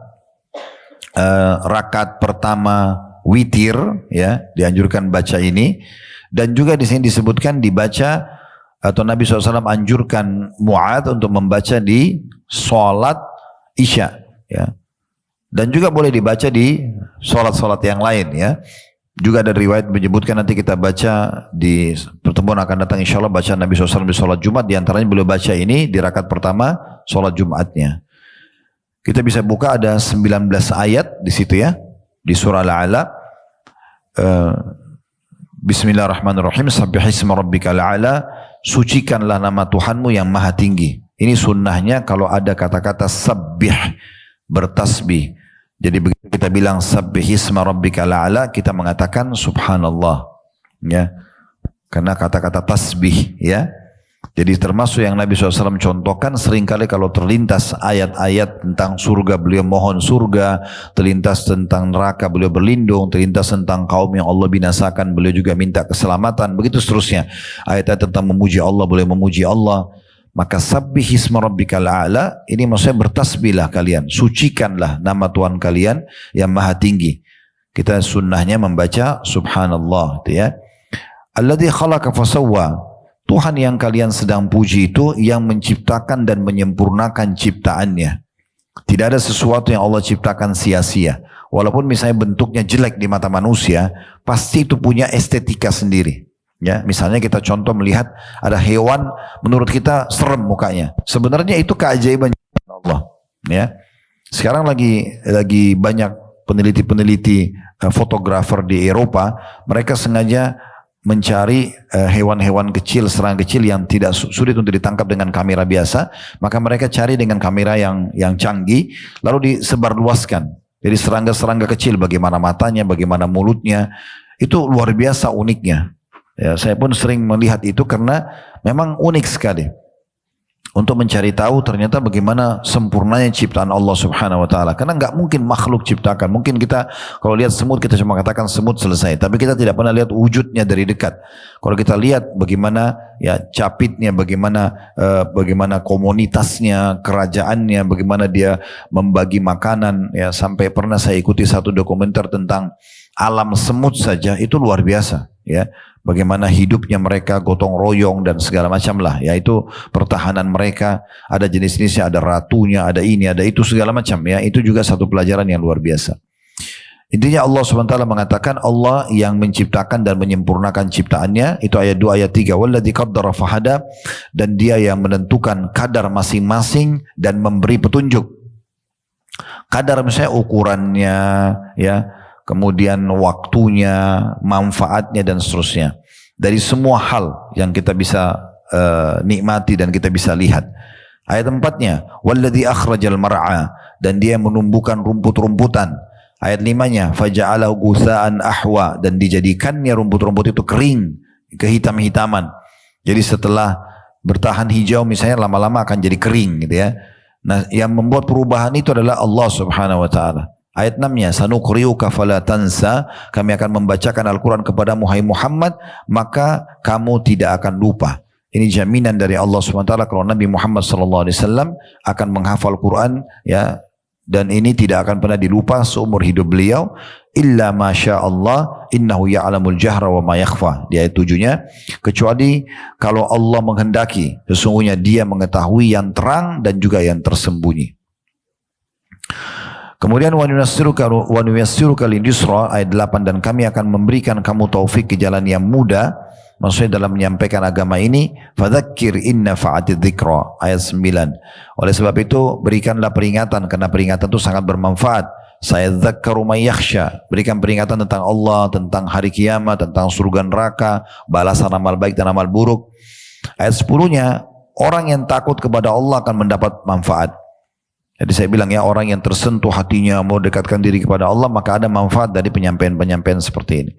rakaat pertama witir ya, dianjurkan baca ini. Dan juga di sini disebutkan dibaca atau Nabi SAW anjurkan Mu'adz untuk membaca di sholat Isya ya. Dan juga boleh dibaca di sholat-sholat yang lain ya. Juga ada riwayat menyebutkan, nanti kita baca di pertemuan akan datang insya Allah, baca Nabi SAW di sholat Jumat, diantaranya beliau baca ini di rakaat pertama sholat Jumatnya. Kita bisa buka ada 19 ayat di situ ya, di surah Al-A'la. Bismillahirrahmanirrahim. Sabbihisma rabbikal a'la, sucikanlah nama Tuhanmu yang maha tinggi. Ini sunnahnya kalau ada kata-kata sabbih, bertasbih. Jadi begitu kita bilang sabbihisma rabbikal a'la, kita mengatakan subhanallah ya. Karena kata-kata tasbih ya. Jadi termasuk yang Nabi SAW contohkan, seringkali kalau terlintas ayat-ayat tentang surga beliau mohon surga, terlintas tentang neraka beliau berlindung, terlintas tentang kaum yang Allah binasakan beliau juga minta keselamatan, begitu seterusnya. Ayat-ayat tentang memuji Allah beliau memuji Allah. Maka sabbihisma rabbikal a'la, ini maksudnya bertasbihlah kalian, sucikanlah nama Tuhan kalian yang maha tinggi. Kita sunnahnya membaca subhanallah itu ya. Alladzi khalaqa fasawwa, Tuhan yang kalian sedang puji itu yang menciptakan dan menyempurnakan ciptaannya. Tidak ada sesuatu yang Allah ciptakan sia-sia. Walaupun misalnya bentuknya jelek di mata manusia, pasti itu punya estetika sendiri. Ya, misalnya kita contoh melihat ada hewan menurut kita serem mukanya. Sebenarnya itu keajaiban Allah. Ya. Sekarang lagi banyak peneliti-peneliti fotografer di Eropa, mereka sengaja mencari hewan-hewan kecil, serangga kecil yang tidak sulit untuk ditangkap dengan kamera biasa, maka mereka cari dengan kamera yang canggih, lalu disebarluaskan. Jadi serangga-serangga kecil, bagaimana matanya, bagaimana mulutnya, itu luar biasa uniknya. Ya, saya pun sering melihat itu karena memang unik sekali. untuk mencari tahu ternyata bagaimana sempurnanya ciptaan Allah Subhanahu wa taala. Karena nggak mungkin makhluk ciptakan. Mungkin kita kalau lihat semut kita cuma katakan semut selesai, tapi kita tidak pernah lihat wujudnya dari dekat. Kalau kita lihat bagaimana ya capitnya, bagaimana komunitasnya, kerajaannya, bagaimana dia membagi makanan, ya sampai pernah saya ikuti satu dokumenter tentang alam semut saja, itu luar biasa, ya. Bagaimana hidupnya mereka, gotong royong dan segala macam lah. Yaitu pertahanan mereka, ada jenis-jenisnya, ada ratunya, ada ini, ada itu, segala macam. Ya, itu juga satu pelajaran yang luar biasa. Intinya Allah SWT mengatakan Allah yang menciptakan dan menyempurnakan ciptaannya. Itu ayat 2, ayat 3. Walladzi qaddara fahada. Dan dia yang menentukan kadar masing-masing dan memberi petunjuk. Kadar misalnya ukurannya, ya. Kemudian waktunya, manfaatnya dan seterusnya. Dari semua hal yang kita bisa nikmati dan kita bisa lihat. Ayat 4-nya, walladzi akhrajal mar'a, dan dia menumbuhkan rumput-rumputan. Ayat 5-nya, faja'alahu gutsa'an ahwa, dan dijadikannya rumput-rumput itu kering, kehitam-hitaman. Jadi setelah bertahan hijau misalnya lama-lama akan jadi kering gitu ya. Nah, yang membuat perubahan itu adalah Allah Subhanahu wa taala. Ayat 6-nya, sanuqri'uka fala tansa, kami akan membacakan Al-Quran kepadamu hai Muhammad, maka kamu tidak akan lupa. Ini jaminan dari Allah SWT kalau Nabi Muhammad SAW akan menghafal Quran, ya, dan ini tidak akan pernah dilupa seumur hidup beliau. Illa masya Allah, innahu ya'lamul jahra wa ma yakhfa. Di ayat 7-nya, kecuali kalau Allah menghendaki, sesungguhnya dia mengetahui yang terang dan juga yang tersembunyi. Kemudian wa nuyassiruka lil yusra ayat 8, dan kami akan memberikan kamu taufik ke jalan yang mudah, maksudnya dalam menyampaikan agama ini. Fadzakir inna fa'atidz dzikra ayat 9. Oleh sebab itu berikanlah peringatan, karena peringatan itu sangat bermanfaat. Sayadzakkaru may yakhsha, berikan peringatan tentang Allah, tentang hari kiamat, tentang surga neraka, balasan amal baik dan amal buruk. Ayat 10-nya, orang yang takut kepada Allah akan mendapat manfaat. Jadi saya bilang ya, orang yang tersentuh hatinya mau dekatkan diri kepada Allah, maka ada manfaat dari penyampaian-penyampaian seperti ini.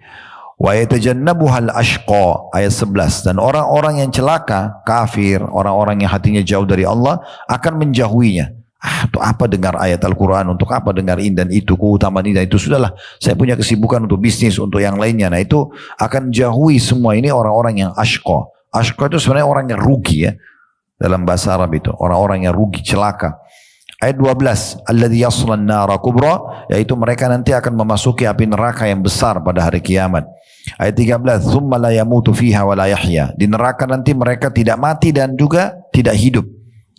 Wa yatajannabuhal ashqa ayat 11, dan orang-orang yang celaka, kafir, orang-orang yang hatinya jauh dari Allah akan menjauhinya. Untuk apa dengar ayat Al-Quran, untuk apa dengar ini dan itu, keutamaan ini dan itu, sudahlah saya punya kesibukan untuk bisnis, untuk yang lainnya. Nah itu akan jauhi semua ini orang-orang yang ashqa. Ashqa itu sebenarnya orang yang rugi ya, dalam bahasa Arab itu, orang-orang yang rugi, celaka. Ayat 12, alladzi yaslan nara kubra, yaitu mereka nanti akan memasuki api neraka yang besar pada hari kiamat. Ayat 13, tsumma la yamutu fiha wa la yahya, di neraka nanti mereka tidak mati dan juga tidak hidup.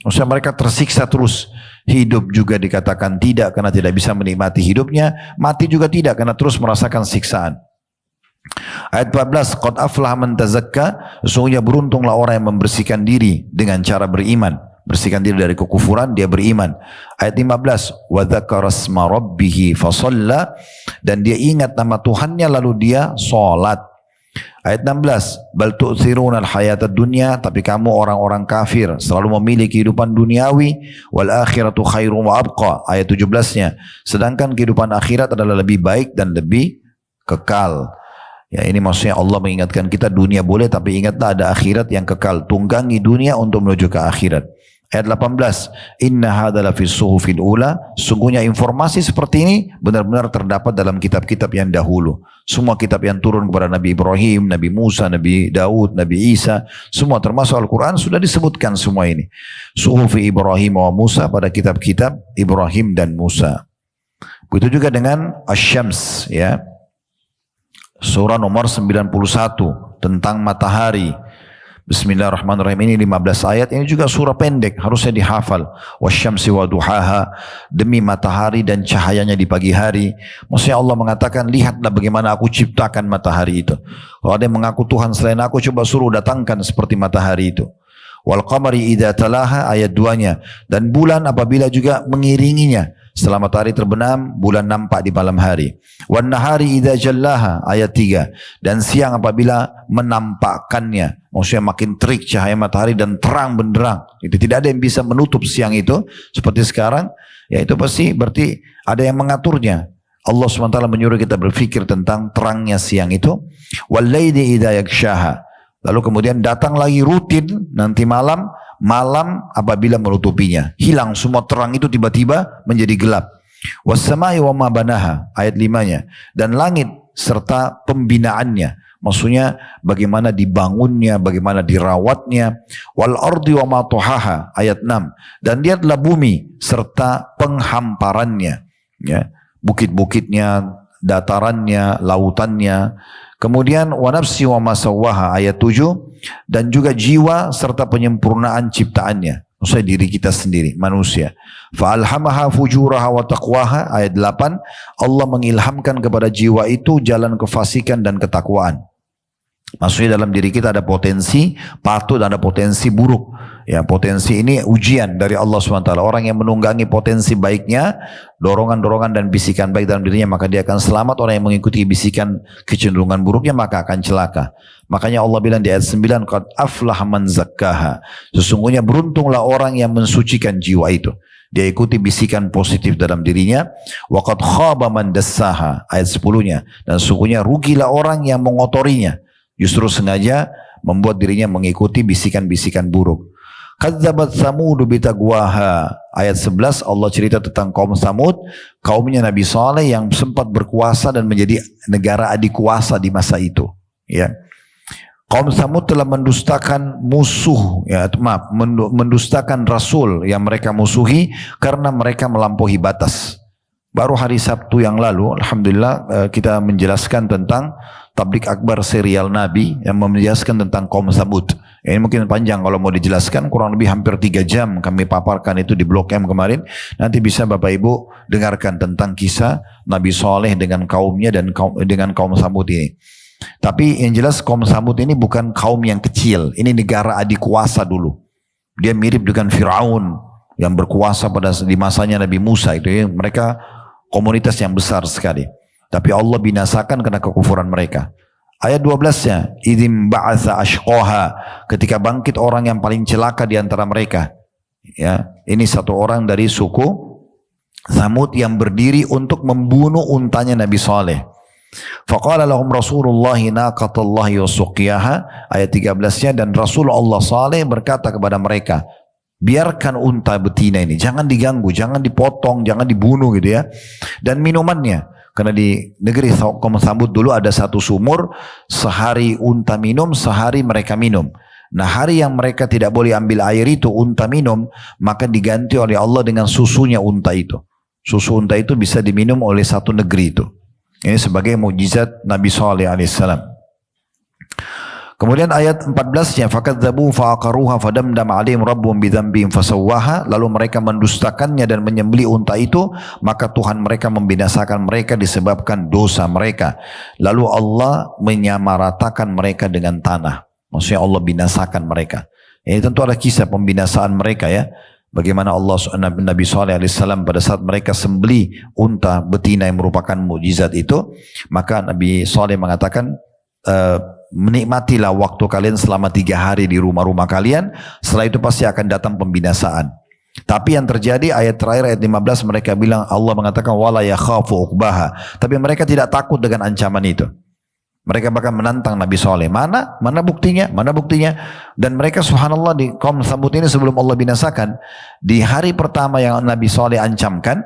Maksudnya mereka tersiksa terus. Hidup juga dikatakan tidak karena tidak bisa menikmati hidupnya, mati juga tidak karena terus merasakan siksaan. Ayat 14, qad aflaha man tazakka, sesungguhnya beruntunglah orang yang membersihkan diri dengan cara beriman. Bersihkan diri dari kekufuran, dia beriman. Ayat 15, wa dzakara asma rabbih fasalla, dan dia ingat nama Tuhannya lalu dia salat. Ayat 16, bal tu'thiruna al-hayatad dunya, tapi kamu orang-orang kafir selalu memilih kehidupan duniawi, wal akhiratu khairum wa abqa. Ayat 17-nya, sedangkan kehidupan akhirat adalah lebih baik dan lebih kekal. Ya, ini maksudnya Allah mengingatkan kita, dunia boleh tapi ingatlah ada akhirat yang kekal. Tunggangi dunia untuk menuju ke akhirat. Ayat 18, inna hadza lafis suhufil ula, sungguhnya informasi seperti ini benar-benar terdapat dalam kitab-kitab yang dahulu. Semua kitab yang turun kepada Nabi Ibrahim, Nabi Musa, Nabi Daud, Nabi Isa, semua termasuk Al-Quran sudah disebutkan semua ini. Suhufi Ibrahim wa Musa, pada kitab-kitab Ibrahim dan Musa. Begitu juga dengan Asy-Syams, ya. Surah nomor 91 tentang matahari. Bismillahirrahmanirrahim, ini 15 ayat, ini juga surah pendek, harusnya dihafal. Wasyamsi wa duhaha, demi matahari dan cahayanya di pagi hari. Maksudnya Allah mengatakan, lihatlah bagaimana aku ciptakan matahari itu. Kalau ada yang mengaku Tuhan selain aku, coba suruh datangkan seperti matahari itu. Wal qamari idza talaha, ayat 2-nya, dan bulan apabila juga mengiringinya. Setelah matahari terbenam, bulan nampak di malam hari. Wan nahari idza jallaha, ayat 3, dan siang apabila menampakkannya. Maksudnya makin terik cahaya matahari dan terang benderang. Itu tidak ada yang bisa menutup siang itu seperti sekarang. Ya itu pasti berarti ada yang mengaturnya. Allah SWT menyuruh kita berpikir tentang terangnya siang itu. Wal laili idza yaghshaha. Lalu kemudian datang lagi rutin nanti malam malam apabila menutupinya. Hilang semua terang itu tiba-tiba menjadi gelap. Was-samai wa ma banaha, ayat 5-nya. Dan langit serta pembinaannya. Maksudnya bagaimana dibangunnya, bagaimana dirawatnya. Wal ardi wa ma tuhaha, ayat 6. Dan lihatlah bumi serta penghamparannya. Ya, bukit-bukitnya, datarannya, lautannya. Kemudian wa nafsi wa ma sawwaha, ayat 7. Dan juga jiwa serta penyempurnaan ciptaannya. Maksudnya diri kita sendiri, manusia. Fa'alhamaha fujuraha wa taqwaha, ayat 8. Allah mengilhamkan kepada jiwa itu jalan kefasikan dan ketakwaan. Maksudnya dalam diri kita ada potensi patut dan ada potensi buruk. Ya, potensi ini ujian dari Allah SWT. Orang yang menunggangi potensi baiknya, dorongan-dorongan dan bisikan baik dalam dirinya, maka dia akan selamat. Orang yang mengikuti bisikan kecenderungan buruknya, maka akan celaka. Makanya Allah bilang di ayat 9, qad aflaha man zakkaha. Sesungguhnya beruntunglah orang yang mensucikan jiwa itu. Dia ikuti bisikan positif dalam dirinya. Wa qad khaba man dassaha, ayat 10-nya. Dan sesungguhnya rugilah orang yang mengotorinya. Justru sengaja membuat dirinya mengikuti bisikan-bisikan buruk. Kadzabat Tsamud bitaqwaha, ayat 11. Allah cerita tentang kaum Tsamud, kaumnya Nabi Saleh yang sempat berkuasa dan menjadi negara adik kuasa di masa itu. Ya, kaum Tsamud telah mendustakan musuh, mendustakan Rasul yang mereka musuhi karena mereka melampaui batas. Baru hari Sabtu yang lalu, alhamdulillah, kita menjelaskan tentang tablik akbar serial Nabi yang menjelaskan tentang kaum Tsamud. Ini mungkin panjang kalau mau dijelaskan, kurang lebih hampir 3 jam kami paparkan itu di Blok M kemarin. Nanti bisa Bapak Ibu dengarkan tentang kisah Nabi Saleh dengan kaumnya dan dengan kaum Tsamud ini. Tapi yang jelas kaum Tsamud ini bukan kaum yang kecil. Ini negara adik kuasa dulu. Dia mirip dengan Fir'aun yang berkuasa di masanya Nabi Musa itu ya. Mereka komunitas yang besar sekali. Tapi Allah binasakan karena kekufuran mereka. Ayat 12-nya, idzim ba'atsa ashqaha, ketika bangkit orang yang paling celaka di antara mereka. Ya, ini satu orang dari suku Tsamud yang berdiri untuk membunuh untanya Nabi Saleh. Faqala lahum Rasulullah naqatallahi wa suqiyaha, ayat 13-nya, dan Rasulullah Saleh berkata kepada mereka, biarkan unta betina ini, jangan diganggu, jangan dipotong, jangan dibunuh gitu ya. Dan minumannya, karena di negeri kaum Tsamud dulu ada satu sumur, sehari unta minum, sehari mereka minum. Nah, hari yang mereka tidak boleh ambil air itu, unta minum, maka diganti oleh Allah dengan susunya unta itu. Susu unta itu bisa diminum oleh satu negeri itu. Ini sebagai mukjizat Nabi Saleh alaihissalam. Kemudian ayat 14-nya, fakadzabu fa'aqaruha fadamdam 'alaihim rabbuhum bidzambihim fasawwaha, lalu mereka mendustakannya dan menyembelih unta itu, maka Tuhan mereka membinasakan mereka disebabkan dosa mereka. Lalu Allah menyamaratakan mereka dengan tanah. Maksudnya Allah binasakan mereka. Ini tentu ada kisah pembinasaan mereka ya. Bagaimana Nabi Saleh alaihissalam pada saat mereka sembelih unta betina yang merupakan mukjizat itu, maka Nabi Saleh mengatakan, menikmatilah waktu kalian selama 3 hari di rumah-rumah kalian, setelah itu pasti akan datang pembinasaan. Tapi yang terjadi ayat terakhir, ayat 15, mereka bilang, Allah mengatakan wala yakhafu uqbaha, tapi mereka tidak takut dengan ancaman itu. Mereka bahkan menantang Nabi Saleh, mana buktinya, mana buktinya. Dan mereka subhanallah di kaum Tsamud ini sebelum Allah binasakan, di hari pertama yang Nabi Saleh ancamkan,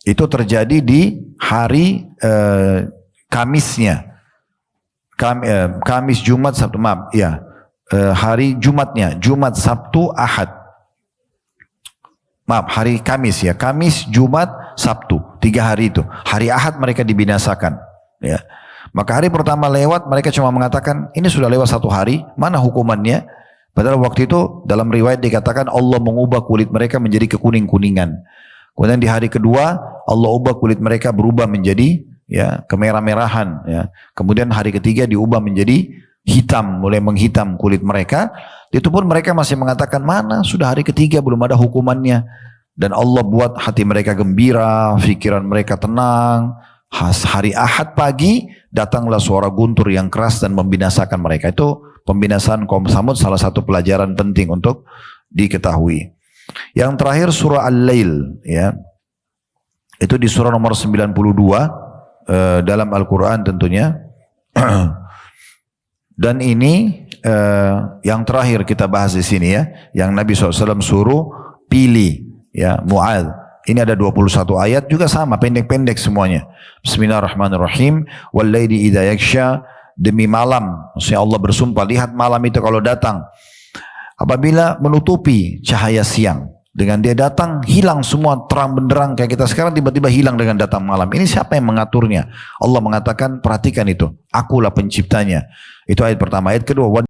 itu terjadi di hari Kamisnya. Kamis, Jumat, Sabtu, hari Jumatnya, Jumat, Sabtu, Ahad. Hari Kamis ya, Kamis, Jumat, Sabtu, 3 hari itu. Hari Ahad mereka dibinasakan. Ya. Maka hari pertama lewat, mereka cuma mengatakan, ini sudah lewat 1 hari, mana hukumannya? Padahal waktu itu dalam riwayat dikatakan Allah mengubah kulit mereka menjadi kekuning-kuningan. Kemudian di hari kedua, Allah ubah kulit mereka berubah menjadi kemerah-merahan ya. Kemudian hari ketiga diubah menjadi hitam, mulai menghitam kulit mereka. Itu pun mereka masih mengatakan, mana sudah hari ketiga belum ada hukumannya. Dan Allah buat hati mereka gembira, pikiran mereka tenang. Hari Ahad pagi datanglah suara guntur yang keras dan membinasakan mereka. Itu pembinasaan kaum Tsamud, salah satu pelajaran penting untuk diketahui. Yang terakhir surah Al-Lail ya. Itu di surah nomor 92 dalam Al-Quran tentunya. Dan ini yang terakhir kita bahas di sini ya, yang Nabi SAW suruh pilih ya Mu'adz. Ini ada 21 ayat juga sama, pendek-pendek semuanya. Bismillahirrahmanirrahim. Wallaili idza yaghsha, demi malam, maksudnya Allah bersumpah, lihat malam itu kalau datang, apabila menutupi cahaya siang, dengan dia datang hilang semua terang benderang kayak kita sekarang, tiba-tiba hilang dengan datang malam. Ini siapa yang mengaturnya? Allah mengatakan, perhatikan itu, akulah penciptanya. Itu ayat pertama. Ayat kedua,